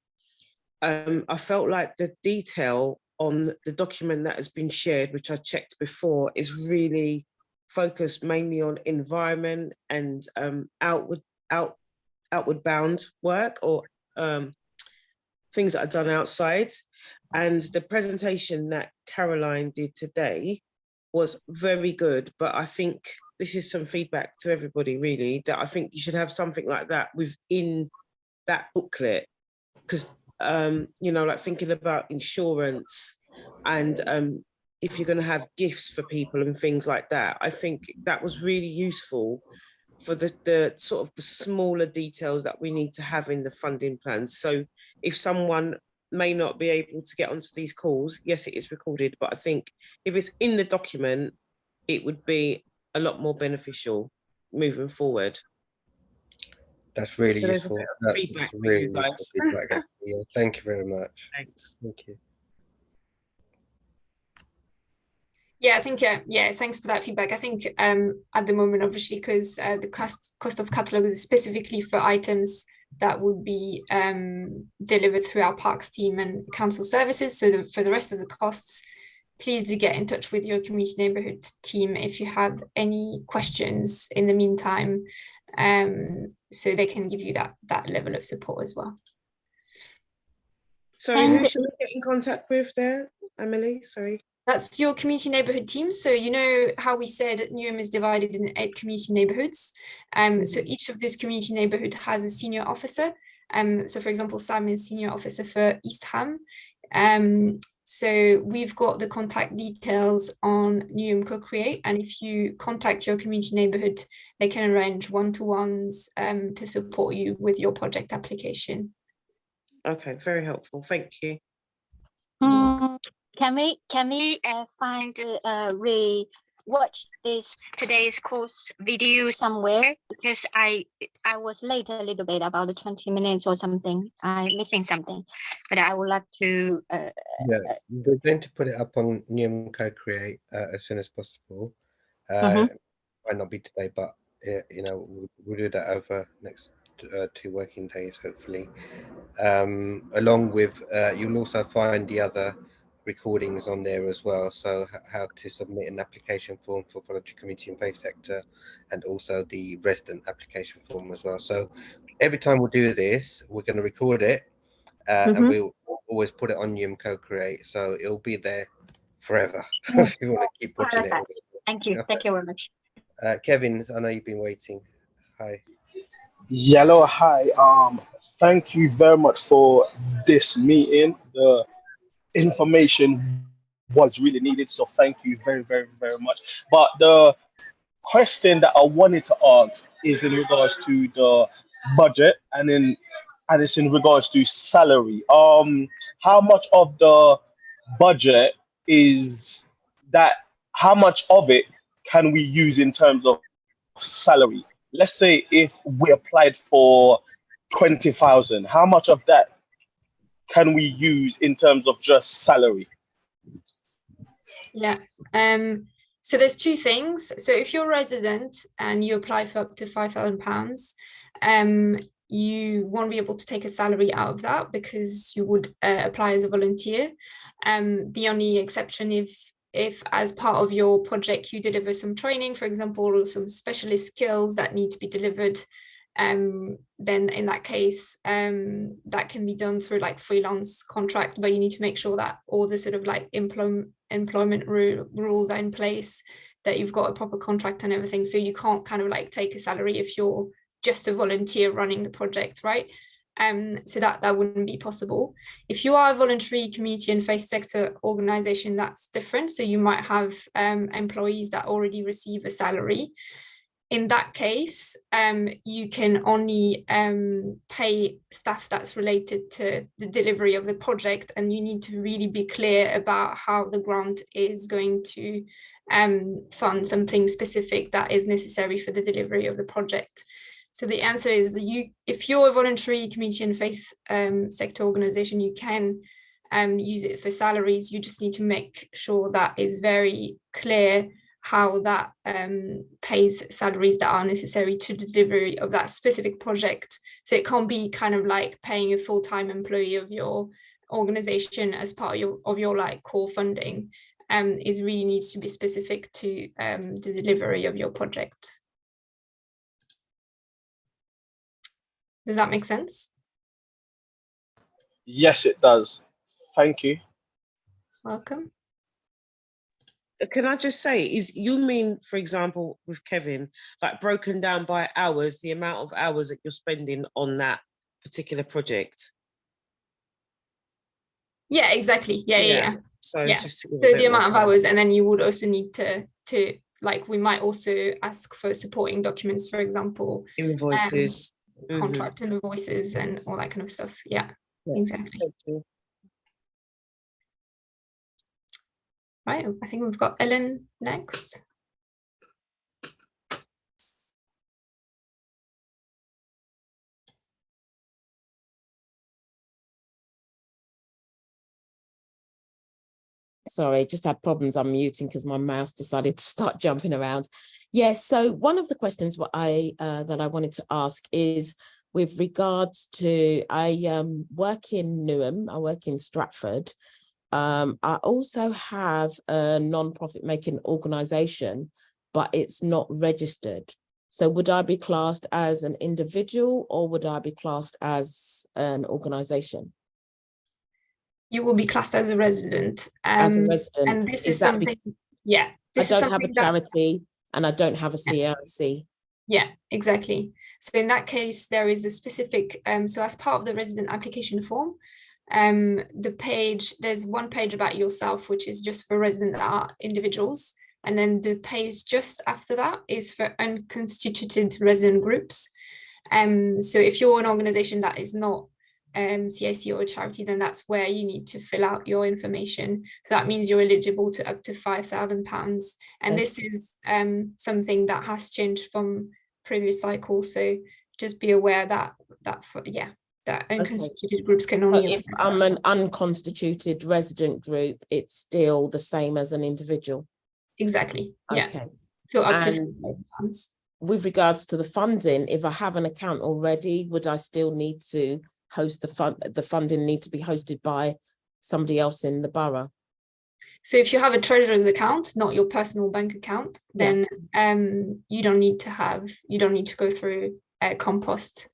I felt like the detail on the document that has been shared, which I checked before, is really focused mainly on environment and outward bound work, or things that are done outside. And the presentation that Caroline did today was very good, but I think this is some feedback to everybody really, that I think you should have something like that within that booklet, because you know, like thinking about insurance and if you're going to have gifts for people and things like that, I think that was really useful for the sort of the smaller details that we need to have in the funding plans. So if someone may not be able to get onto these calls, yes, it is recorded, but I think if it's in the document, it would be a lot more beneficial moving forward. That's really So there's a useful. bit of That's feedback for really you guys. useful feedback, actually. Yeah, thank you very much. Thanks. Thank you. Yeah, I think, yeah, thanks for that feedback. I think at the moment, obviously, because the cost of catalogue is specifically for items that would be delivered through our parks team and council services. So for the rest of the costs, please do get in touch with your community neighbourhood team if you have any questions in the meantime, so they can give you that level of support as well. Sorry, who should we get in contact with there, Emily? Sorry. That's your community neighbourhood team. So you know how we said Newham is divided in 8 community neighbourhoods. So each of these community neighbourhood has a senior officer. So for example, Sam is senior officer for East Ham. So we've got the contact details on Newham Co-Create, and if you contact your community neighbourhood, they can arrange one-to-ones to support you with your project application. Okay, very helpful. Thank you. Can we find watch today's course video somewhere, because I was late a little bit, about the 20 minutes or something. I'm missing something, but I would like to. Yeah, we're going to put it up on Newham Co-Create as soon as possible. Might not be today, but you know, we'll do that over next 2 working days, hopefully. Along with, you'll also find the other recordings on there as well, so how to submit an application form for voluntary community and faith sector, and also the resident application form as well. So every time we'll do this, we're going to record it, and we'll always put it on Newham Co-Create, so it'll be there forever if you want to keep watching it. Thank you very much. Kevin, I know you've been waiting. Hi. Yellow, hi. Thank you very much for this meeting. The information was really needed, so thank you very, very, very much. But the question that I wanted to ask is in regards to the budget, and then and it's in regards to salary. How much of the budget is that? How much of it can we use in terms of salary? Let's say if we applied for 20,000, how much of that can we use in terms of just salary? Yeah. So there's two things. So if you're a resident and you apply for up to £5,000, you won't be able to take a salary out of that because you would apply as a volunteer. The only exception if as part of your project you deliver some training, for example, or some specialist skills that need to be delivered, then in that case, that can be done through like freelance contract, but you need to make sure that all the sort of like employment rules are in place, that you've got a proper contract and everything. So you can't kind of like take a salary if you're just a volunteer running the project, right? So that wouldn't be possible. If you are a voluntary community and faith sector organization, that's different. So you might have employees that already receive a salary. In that case, you can only pay staff that's related to the delivery of the project, and you need to really be clear about how the grant is going to fund something specific that is necessary for the delivery of the project. So the answer is if you're a voluntary community and faith sector organization, you can use it for salaries. You just need to make sure that is very clear how that pays salaries that are necessary to the delivery of that specific project. So it can't be kind of like paying a full-time employee of your organization as part of your like core funding. It really needs to be specific to the delivery of your project. Does that make sense? Yes, it does. Thank you. Welcome. Can I just say, you mean, for example, with Kevin, like broken down by hours, the amount of hours that you're spending on that particular project? Yeah, exactly. Yeah. So yeah. just so the amount of hours, and then you would also need to like, we might also ask for supporting documents, for example, invoices, contract invoices and all that kind of stuff. Yeah. Exactly. Thank you. Right, I think we've got Ellen next. Sorry, just had problems unmuting because my mouse decided to start jumping around. Yes, so one of the questions that I wanted to ask is with regards to, I work in Newham, I work in Stratford. I also have a non-profit making organisation, but it's not registered. So would I be classed as an individual or would I be classed as an organisation? You will be classed as a resident. As a resident. And this is something, yeah. I don't have a charity and I don't have a CLC. Yeah, exactly. So in that case, there is a specific, so as part of the resident application form, there's one page about yourself, which is just for resident that are individuals. And then the page just after that is for unconstituted resident groups. So if you're an organization that is not CIC or a charity, then that's where you need to fill out your information. So that means you're eligible to up to £5,000. And this is something that has changed from previous cycles. So just be aware that unconstituted groups can only. But if I'm an unconstituted resident group, it's still the same as an individual. Exactly. Yeah. Okay. So up to £5,000. With regards to the funding, if I have an account already, would I still need to host the funding need to be hosted by somebody else in the borough? So if you have a treasurer's account, not your personal bank account, then you don't need to go through Compost.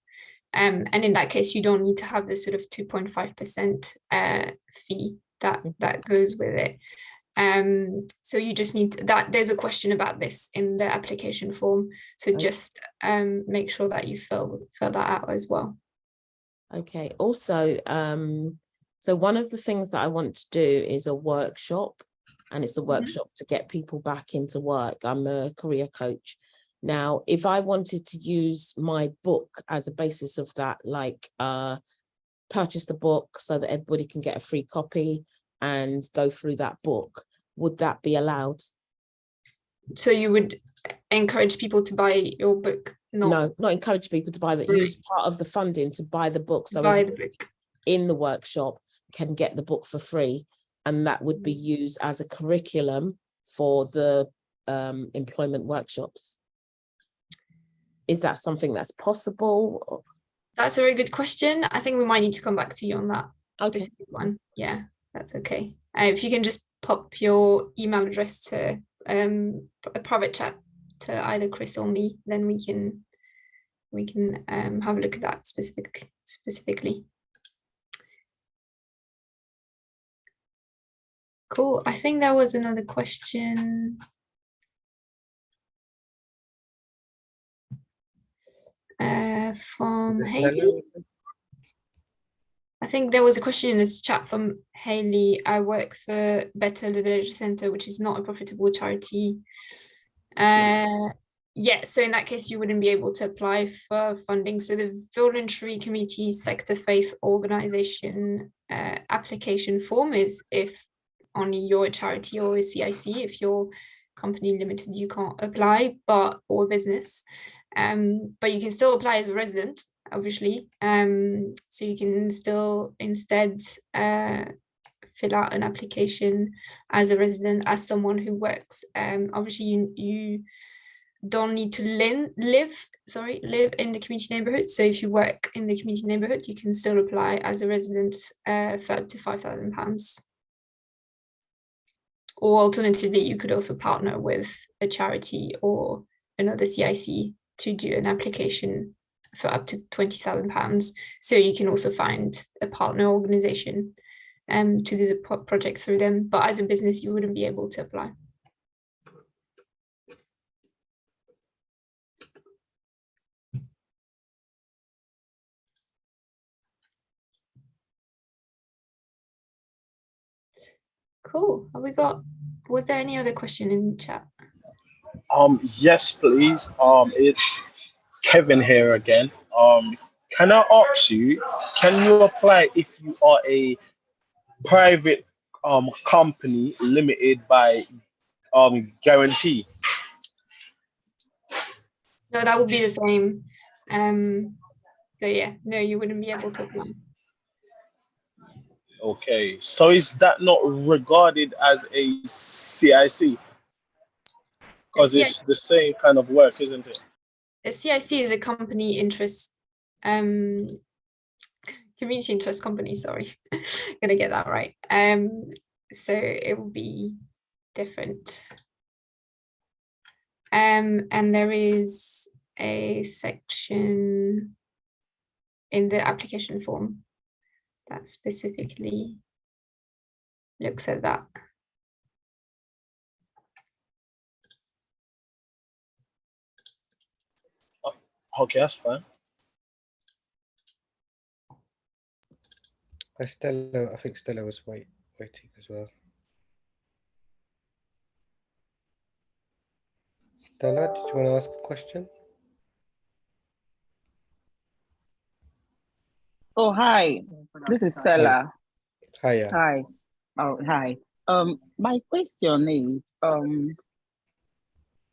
And in that case, you don't need to have the sort of 2.5% fee that goes with it. So you just need that. There's a question about this in the application form. So just make sure that you fill that out as well. Okay. Also, so one of the things that I want to do is a workshop, and it's a workshop to get people back into work. I'm a career coach. Now, if I wanted to use my book as a basis of that, like purchase the book so that everybody can get a free copy and go through that book, would that be allowed? So you would encourage people to buy your book? No, not encourage people to buy that. Use part of the funding to buy the book, so buy the book in the workshop can get the book for free, and that would be used as a curriculum for the employment workshops. Is that something that's possible? That's a very good question. I think we might need to come back to you on that Okay. specific one. Yeah, that's okay. If you can just pop your email address to a private chat to either Chris or me, then we can have a look at that specifically. Cool. I think there was another question. From Haley. I think there was a question in this chat from Haley. I work for Better the Village Centre, which is not a profitable charity. Yeah, so in that case, you wouldn't be able to apply for funding. So the voluntary community sector faith organization application form is if only you're a charity or a CIC. If you're company limited, you can't apply, or business. But you can still apply as a resident, obviously. So you can still instead fill out an application as a resident, as someone who works. Obviously, you don't need to live in the community neighborhood. So if you work in the community neighborhood, you can still apply as a resident for up to £5,000. Or alternatively, you could also partner with a charity or another CIC to do an application for up to £20,000. So you can also find a partner organization to do the project through them. But as a business, you wouldn't be able to apply. Cool. Was there any other question in the chat? Yes, please. It's Kevin here again. Can I ask you, can you apply if you are a private company limited by guarantee? No, that would be the same. So yeah, no, you wouldn't be able to apply. Okay, so is that not regarded as a CIC? Because it's the same kind of work, isn't it? A CIC is a company interest, community interest company, sorry. Gonna get that right. So it will be different. And there is a section in the application form that specifically looks at that. Okay, that's fine. Stella, I think Stella was waiting as well. Stella, did you want to ask a question? Oh, hi. This is Stella. Hiya. Hi. Oh, hi. My question is,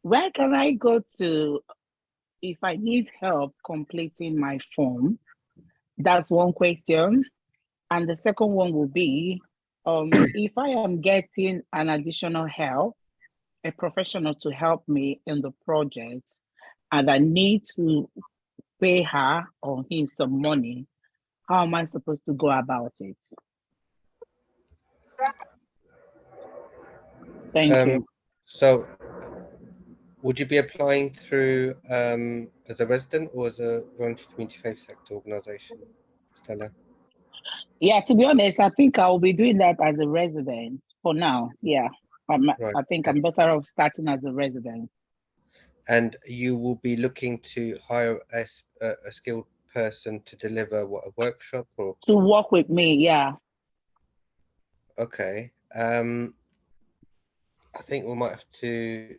where can I go to if I need help completing my form? That's one question. And the second one will be, if I am getting an additional help, a professional to help me in the project, and I need to pay her or him some money, how am I supposed to go about it? Thank you. So would you be applying through as a resident or as a voluntary community faith sector organization, Stella? Yeah, to be honest, I think I'll be doing that as a resident for now. Yeah, I think I'm better off starting as a resident. And you will be looking to hire a skilled person to deliver a workshop or to work with me? Yeah. Okay. I think we might have to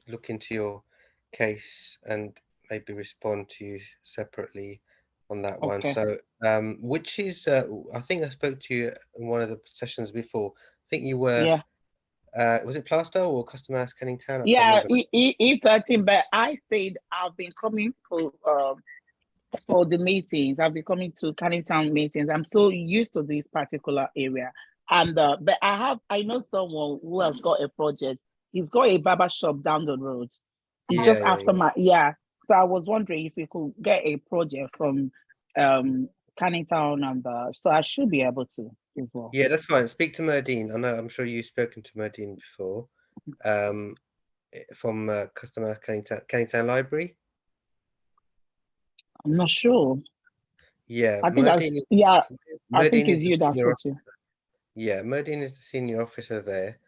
look into your case and maybe respond to you separately on that one. Okay. So, which is, I think I spoke to you in one of the sessions before. I think you were, Yeah. was it Plaistow or Custom House Canning Town? I can't Yeah, remember. E13, but I said I've been coming for the meetings. I've been coming to Canning Town meetings. I'm so used to this particular area. And but I know someone who has got a project. He's got a barber shop down the road. Yeah, Just yeah, after so I was wondering if we could get a project from Canning Town, and so I should be able to as well. yeah, that's fine. Speak to Merdine. I know, I'm sure you've spoken to Merdine before. From Custom House Canning Town Library. I'm not sure. Yeah, I think I think it's you that spoke to. Yeah, Merdine is the senior officer there.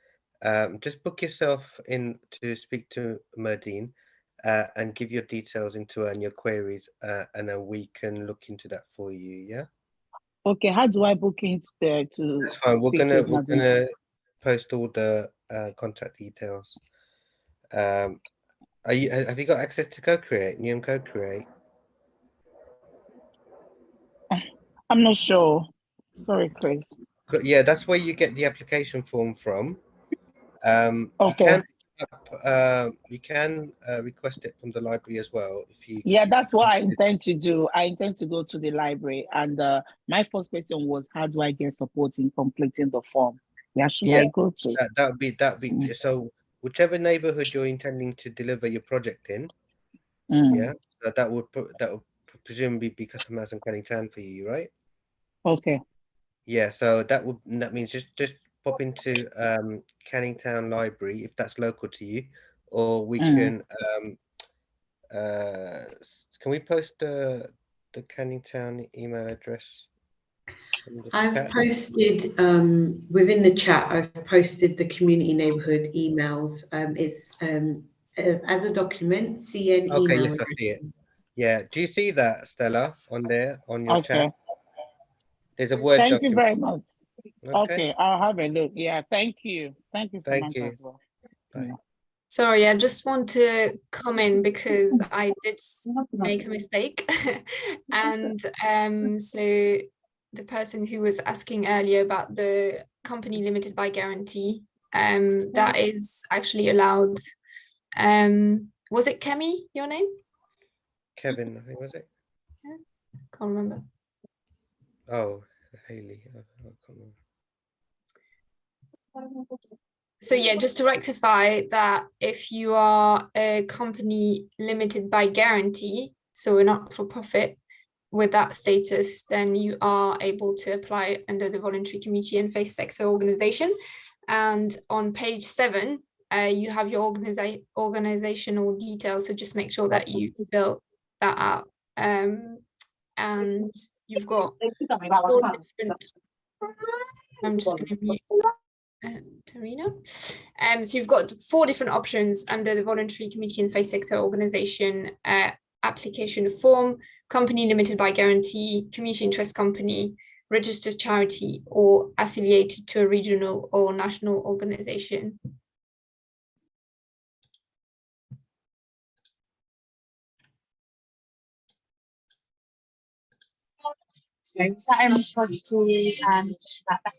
Just book yourself in to speak to Merdine and give your details into her and your queries, and then we can look into that for you. Yeah. Okay, how do I book into there to? That's fine. We're gonna post all the contact details. Have you got access to CoCreate, Neum CoCreate? I'm not sure. Sorry, Chris. Yeah, that's where you get the application form from. Okay. You can request it from the library as well if you. Yeah, that's what I intend to do. I intend to go to the library, and my first question was, how do I get support in completing the form? Where should I go to? That would be so. Whichever neighborhood you're intending to deliver your project in, yeah, so that would presumably be Custom House and Canning Town for you, right? Okay. Yeah, so that means just pop into Canning Town Library if that's local to you, or we can we post the Canning Town email address? I've posted within the chat. I've posted the community neighbourhood emails. It's as a document. CN email. Okay, yes, I see it. Yeah, do you see that, Stella, on there on your chat? There's a Word document. Thank you very much. Okay, I'll have a look. Yeah, thank you. Thank you so much as well. Bye. Sorry, I just want to comment because I did make a mistake. And so the person who was asking earlier about the company limited by guarantee, that is actually allowed. Was it Kemi, your name? Kevin, I think, was it? Yeah. Can't remember. Oh, Haley. I can't remember. So yeah, just to rectify that, if you are a company limited by guarantee, so a not-for-profit with that status, then you are able to apply under the voluntary community and faith sector organization. And on page 7, you have your organizational details. So just make sure that you fill that out. And you've got 4 different. I'm just going to mute Tarina. So you've got 4 different options under the voluntary community and faith sector organization application form: company limited by guarantee, community interest company, registered charity, or affiliated to a regional or national organization. So is that in response to that better?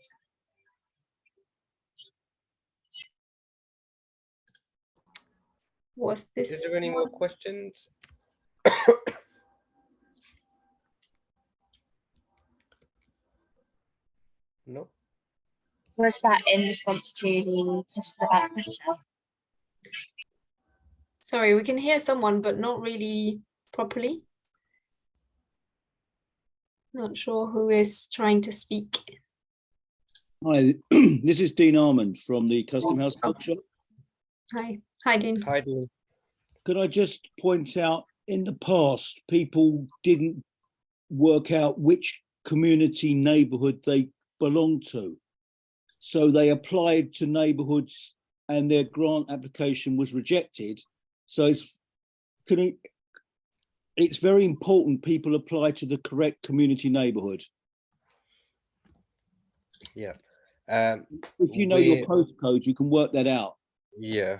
Was this? Is there any more questions? No. Was that in response to the question about better? Sorry, we can hear someone, but not really properly. Not sure who is trying to speak. Hi, this is Dean Armand from the Custom House Bookshop. Hi, Dean. Hi, Dean. Could I just point out, in the past, people didn't work out which community neighbourhood they belonged to. So they applied to neighbourhoods and their grant application was rejected. So it's very important people apply to the correct community neighbourhood. Yeah. If you know your postcode, you can work that out. Yeah.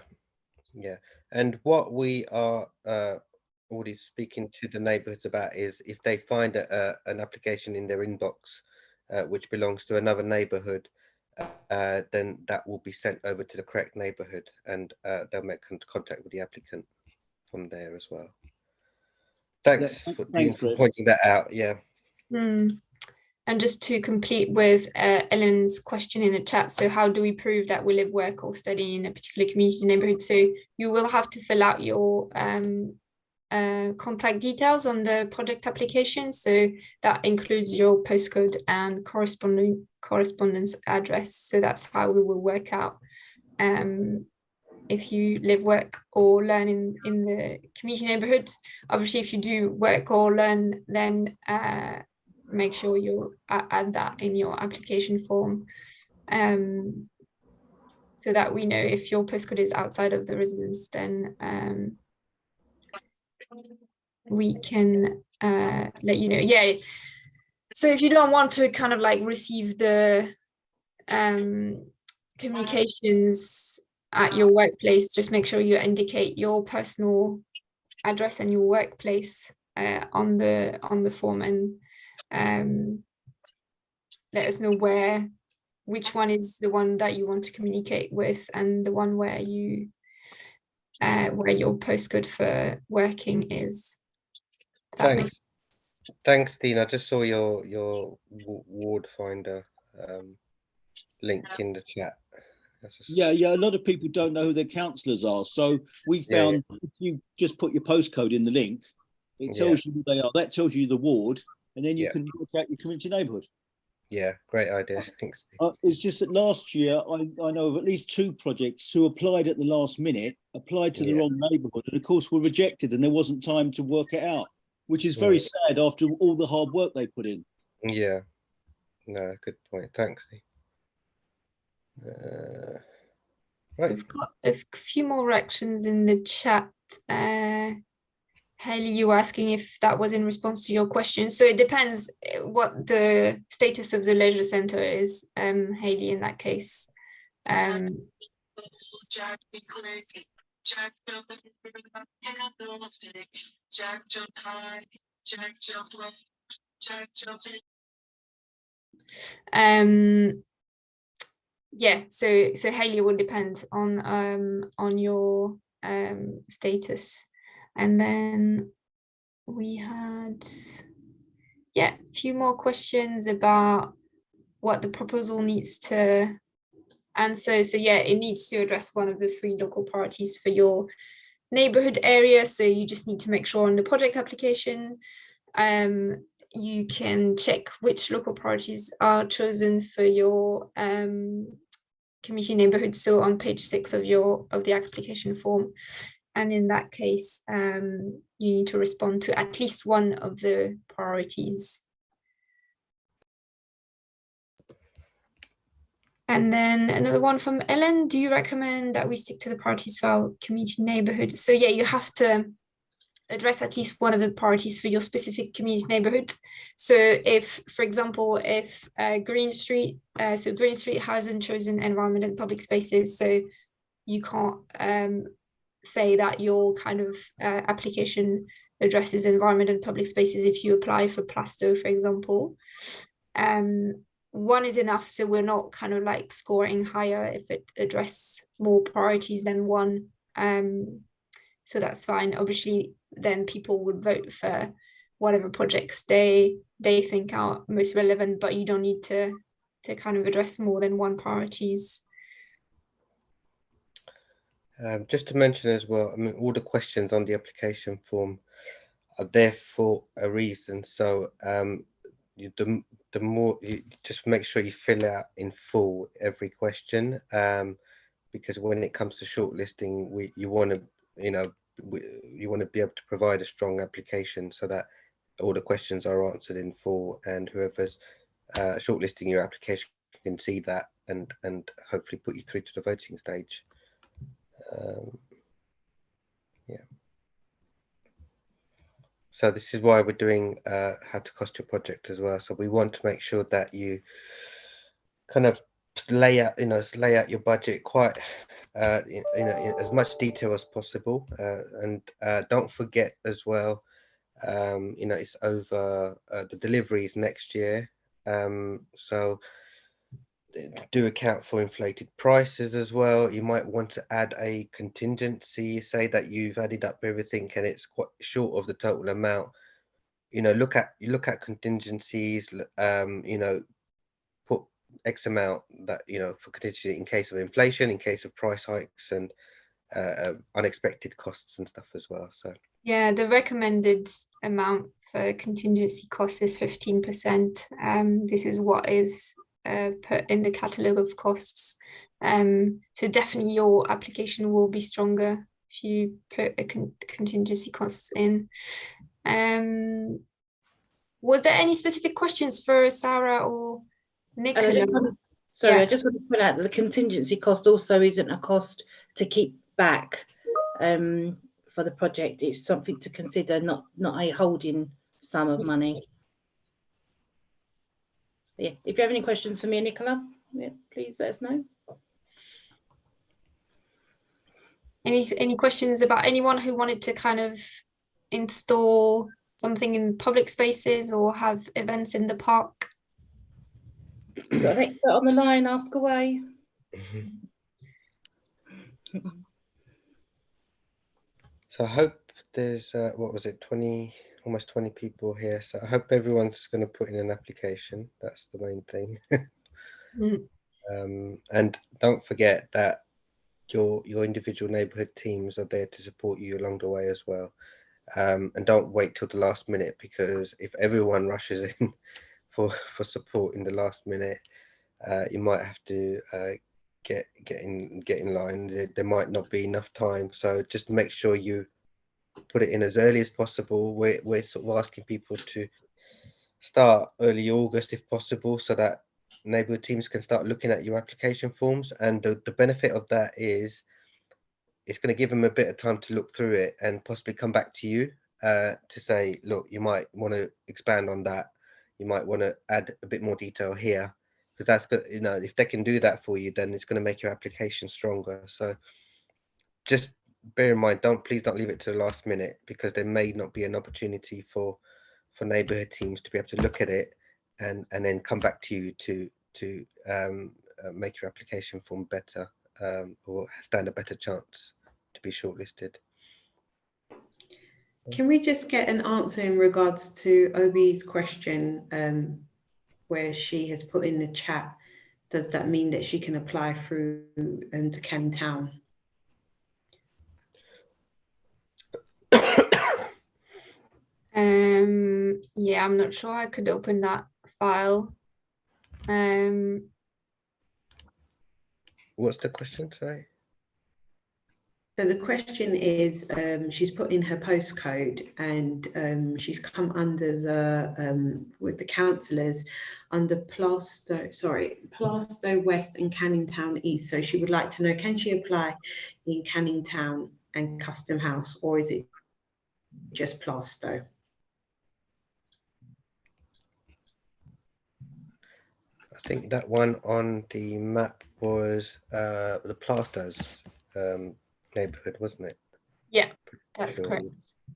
Yeah. And what we are already speaking to the neighbourhoods about is if they find an application in their inbox which belongs to another neighbourhood, then that will be sent over to the correct neighbourhood, and they'll make contact with the applicant from there as well. Thanks for pointing that out. Yeah. And just to complete with Ellen's question in the chat, so how do we prove that we live, work or study in a particular community neighborhood? So you will have to fill out your contact details on the project application. So that includes your postcode and correspondence address. So that's how we will work out if you live, work or learn in the community neighborhoods. Obviously, if you do work or learn, then make sure you add that in your application form, so that we know if your postcode is outside of the residence, then we can let you know. Yeah, so if you don't want to kind of like receive the communications at your workplace, just make sure you indicate your personal address and your workplace on the form, and let us know which one is the one that you want to communicate with, and the one where you where your postcode for working is. Thanks, Dean. I just saw your ward finder link in the chat. Yeah, a lot of people don't know who their councillors are. So we found if you just put your postcode in the link, it tells you who they are. That tells you the ward, and then you can work out your community neighbourhood. Yeah, great idea. Thanks. It's just that last year I know of at least 2 projects who applied at the last minute, applied to the wrong neighbourhood, and of course were rejected, and there wasn't time to work it out, which is very sad after all the hard work they put in. Yeah, no, good point. Thanks. Right. We've got a few more reactions in the chat. Hayley, you were asking if that was in response to your question. So it depends what the status of the leisure centre is, Hayley, in that case. Yeah, so Hayley will depend on your status. And then we had a few more questions about what the proposal needs to answer. So yeah, it needs to address one of the 3 local priorities for your neighborhood area. So you just need to make sure on the project application you can check which local priorities are chosen for your community neighborhood. So on page 6 of the application form, and in that case you need to respond to at least one of the priorities. And then another one from Ellen: do you recommend that we stick to the priorities for our community neighborhood? So yeah, you have to address at least one of the priorities for your specific community neighborhood. So if, for example, if Green Street hasn't chosen environment and public spaces, so you can't say that your kind of application addresses environment and public spaces if you apply for Plasto, for example. 1 is enough, so we're not kind of like scoring higher if it addresses more priorities than 1. So that's fine. Obviously, then people would vote for whatever projects they think are most relevant, but you don't need to kind of address more than 1 priorities. Just to mention as well, I mean, all the questions on the application form are there for a reason. So the more you just make sure you fill out in full every question, because when it comes to shortlisting, you want to be able to provide a strong application so that all the questions are answered in full, and whoever's shortlisting your application can see that and hopefully put you through to the voting stage. So this is why we're doing how to cost your project as well. So we want to make sure that you kind of lay out your budget quite in as much detail as possible, and don't forget as well, it's over the deliveries next year, so do account for inflated prices as well. You might want to add a contingency, say that you've added up everything and it's quite short of the total amount. Look at contingencies, put X amount that, for contingency in case of inflation, in case of price hikes, and unexpected costs and stuff as well. So yeah, the recommended amount for contingency costs is 15%. This is what is put in the catalogue of costs. So definitely your application will be stronger if you put a contingency costs in. Was there any specific questions for Sarah or Nicola? I just want to point out that the contingency cost also isn't a cost to keep back for the project. It's something to consider, not a holding sum of money. Yes, if you have any questions for me and Nicola, please let us know. Any questions about anyone who wanted to kind of install something in public spaces or have events in the park? Got an expert on the line, ask away. So I hope there's, what was it, almost 20 people here. So I hope everyone's going to put in an application. That's the main thing. And don't forget that your individual neighbourhood teams are there to support you along the way as well. And don't wait till the last minute, because if everyone rushes in for support in the last minute, you might have to get in line. There might not be enough time, so just make sure you put it in as early as possible. We're sort of asking people to start early August if possible, so that neighbourhood teams can start looking at your application forms. And the benefit of that is it's going to give them a bit of time to look through it and possibly come back to you to say, look, you might want to expand on that, you might want to add a bit more detail here, because that's good. If they can do that for you, then it's going to make your application stronger. So just bear in mind, please don't leave it to the last minute, because there may not be an opportunity for neighbourhood teams to be able to look at it and then come back to you to make your application form better, or stand a better chance to be shortlisted. Can we just get an answer in regards to Obi's question, where she has put in the chat, does that mean that she can apply through to Canning Town? Yeah, I'm not sure I could open that file. What's the question, sorry? So the question is, she's put in her postcode, and she's come under the with the councillors under Plaistow West and Canning Town East. So she would like to know, can she apply in Canning Town and Custom House, or is it just Plaistow? I think that one on the map was the Plaistows neighbourhood, wasn't it? Yeah, that's correct.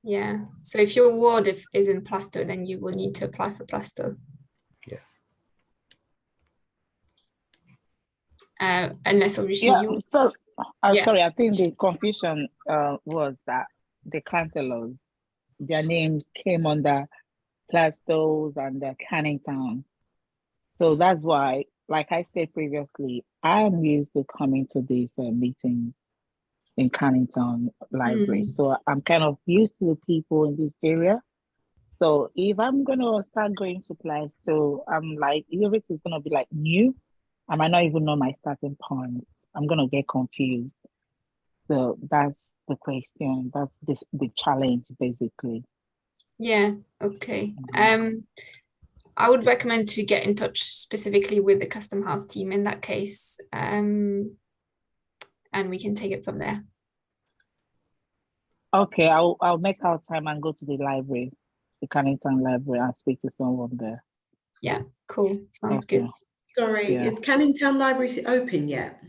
Yeah, so if your ward is in Plaistow, then you will need to apply for Plaistow. Yeah. Unless obviously you. So sorry, I think the confusion was that the councillors, their names came under Plaistows and the Canning Town. So that's why, like I said previously, I am used to coming to these meetings in Canning Town Library. So I'm kind of used to the people in this area. So if I'm going to start going to Plaistow, I'm like, everything's going to be like new. I might not even know my starting point. I'm going to get confused. So that's the question. That's the challenge, basically. Yeah, okay. I would recommend to get in touch specifically with the Custom House team in that case, and we can take it from there. Okay, I'll make out time and go to the library, the Canning Town Library, and speak to someone there. Yeah, cool. Sounds Okay. good. Sorry, Yeah. is Canning Town Library open yet?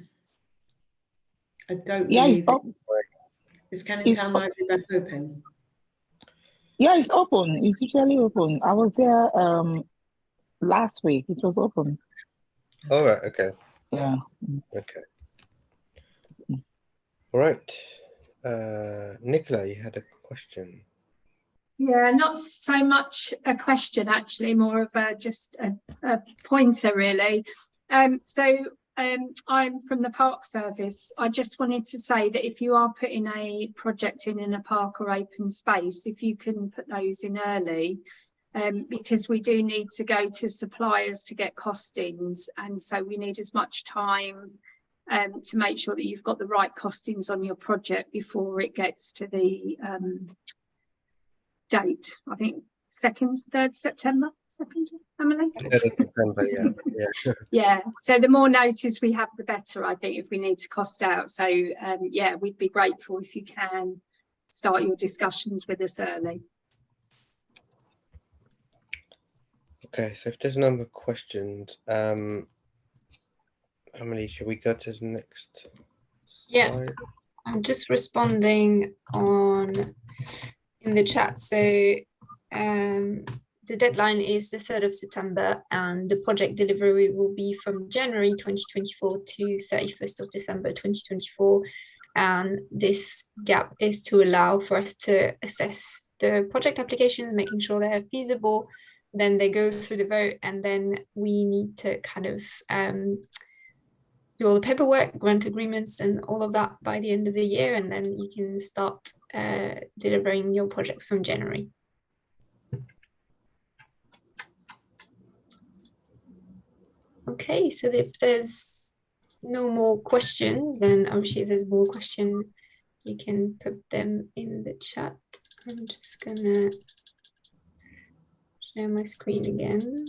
I don't Yeah, it's believe it. up. Is Canning Town up. Library back open? Yeah, it's open. It's usually open. I was there last week. It was open. All right. Okay. Yeah. Okay. All right. Nicola, you had a question. Yeah, not so much a question, actually, more of just a pointer, really. I'm from the Park Service. I just wanted to say that if you are putting a project in a park or open space, if you can put those in early, because we do need to go to suppliers to get costings, and so we need as much time to make sure that you've got the right costings on your project before it gets to the date. I think 3rd September, Emily? 3rd of September, yeah. Yeah, so the more notice we have, the better, I think, if we need to cost out. So yeah, we'd be grateful if you can start your discussions with us early. Okay, so if there's no more questions, Emily, should we go to the next Yeah, slide? I'm just responding in the chat. So the deadline is the 3rd of September, and the project delivery will be from January 2024 to 31st of December 2024. And this gap is to allow for us to assess the project applications, making sure they're feasible. Then they go through the vote, and then we need to kind of do all the paperwork, grant agreements, and all of that by the end of the year, and then you can start delivering your projects from January. Okay, so if there's no more questions, and obviously if there's more questions, you can put them in the chat. I'm just gonna share my screen again.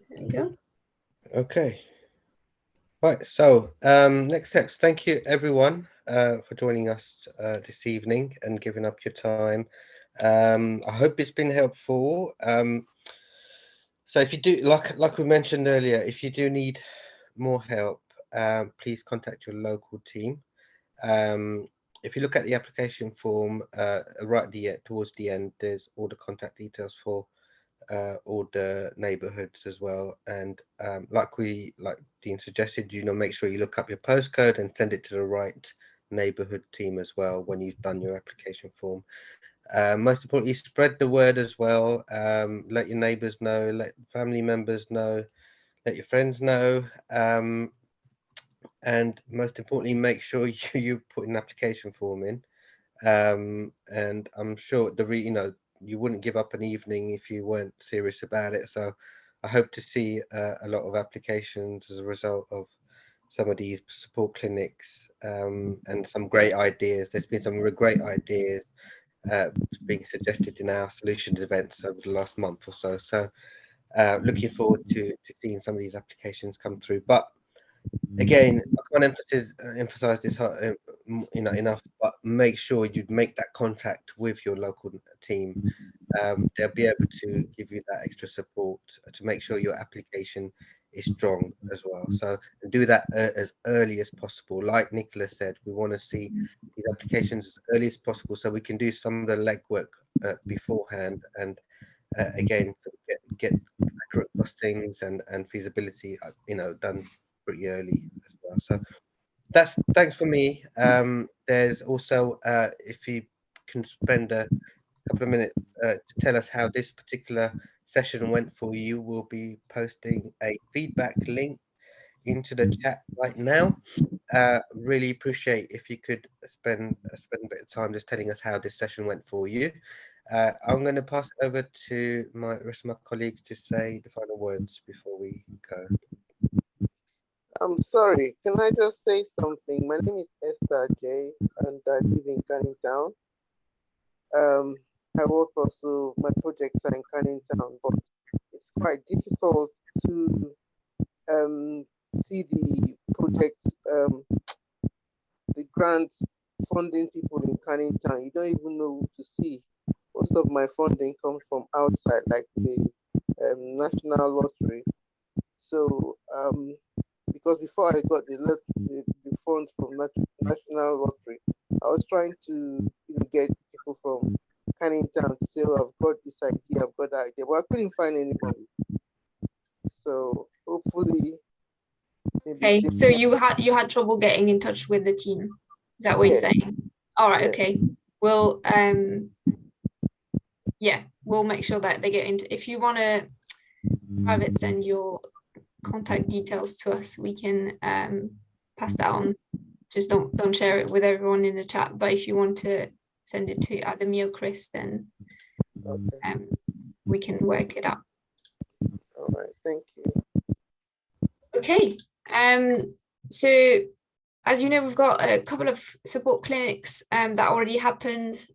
There you go. Okay. Right, so next steps. Thank you everyone for joining us this evening and giving up your time. I hope it's been helpful. So if you do, like we mentioned earlier, if you do need more help, please contact your local team. If you look at the application form right towards the end, there's all the contact details for all the neighborhoods as well. And like Dean suggested, make sure you look up your postcode and send it to the right neighborhood team as well when you've done your application form. Most importantly, spread the word as well. Let your neighbors know, let family members know, let your friends know. And most importantly, make sure you put an application form in. And I'm sure you wouldn't give up an evening if you weren't serious about it. So I hope to see a lot of applications as a result of some of these support clinics and some great ideas. There's been some great ideas being suggested in our solutions events over the last month or so. So looking forward to seeing some of these applications come through. But again, I can't emphasize this enough, but make sure you make that contact with your local team. They'll be able to give you that extra support to make sure your application is strong as well. So do that as early as possible. Like Nicola said, we want to see these applications as early as possible so we can do some of the legwork beforehand, and again, get accurate costings and feasibility done pretty early as well. So thanks for me. There's also if you can spend a couple of minutes to tell us how this particular session went for you, we'll be posting a feedback link into the chat right now. Really appreciate if you could spend a bit of time just telling us how this session went for you. I'm going to pass it over to the rest of my colleagues to say the final words before we go. I'm sorry, can I just say something? My name is Esther J, and I live in Canning Town. I work also, my projects are in Canning Town, but it's quite difficult to see the projects, the grant funding people in Canning Town. You don't even know who to see. But most of my funding comes from outside, like the National Lottery. So because before I got the funds from National Lottery, I was trying to get people from Canning Town to say, oh, I've got this idea, I've got that idea, but I couldn't find anybody. So hopefully, maybe. Okay, so you had trouble getting in touch with the team. Is that what you're saying? All right. Okay. We'll we'll make sure that they get into. If you want to private send your contact details to us, we can pass that on. Just don't share it with everyone in the chat. But if you want to send it to either me or Chris, then we can work it out. All right. Thank you. Okay. So as you know, we've got a couple of support clinics that already happened.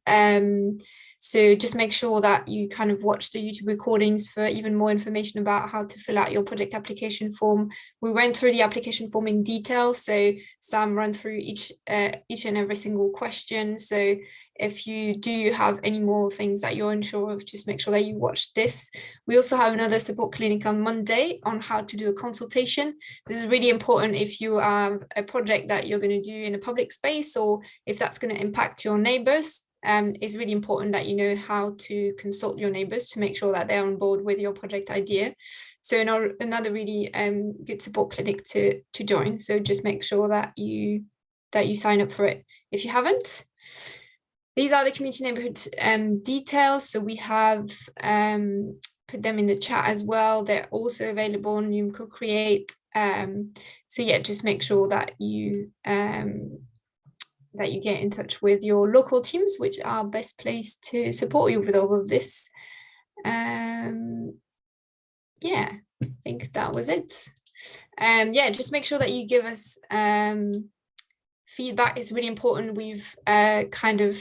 So just make sure that you kind of watch the YouTube recordings for even more information about how to fill out your project application form. We went through the application form in detail, so Sam ran through each and every single question. So if you do have any more things that you're unsure of, just make sure that you watch this. We also have another support clinic on Monday on how to do a consultation. This is really important if you have a project that you're going to do in a public space, or if that's going to impact your neighbors. It's really important that you know how to consult your neighbors to make sure that they're on board with your project idea. So another really good support clinic to join. So just make sure that you sign up for it if you haven't. These are the community neighborhood details. So we have put them in the chat as well. They're also available on Neum Co-Create. So yeah, just make sure that you get in touch with your local teams, which are best placed to support you with all of this. Yeah, I think that was it. Yeah, just make sure that you give us feedback. Is really important. We've kind of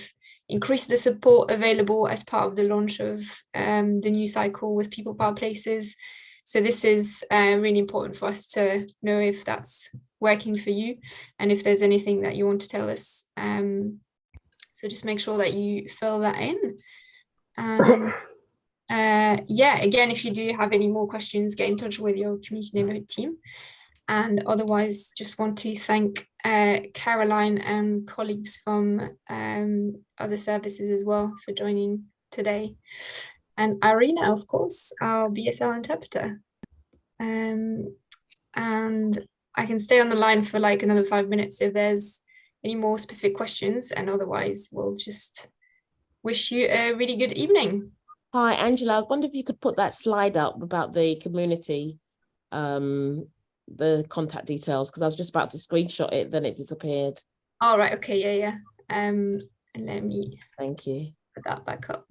increased the support available as part of the launch of the new cycle with People Power Places. So this is really important for us to know if that's working for you and if there's anything that you want to tell us. So just make sure that you fill that in. Yeah, again, if you do have any more questions, get in touch with your community neighborhood team. And otherwise, just want to thank Caroline and colleagues from other services as well for joining today. And Irina, of course, our BSL interpreter. And I can stay on the line for like another 5 minutes if there's any more specific questions, and otherwise we'll just wish you a really good evening. Hi, Angela. I wonder if you could put that slide up about the community, the contact details, because I was just about to screenshot it, then it disappeared. All right. Okay. Yeah. And let me. Thank you. Put that back up.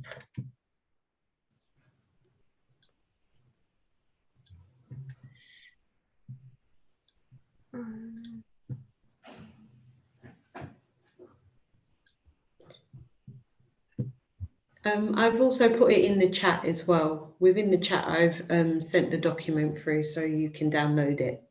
I've also put it in the chat as well. Within the chat, I've sent the document through so you can download it.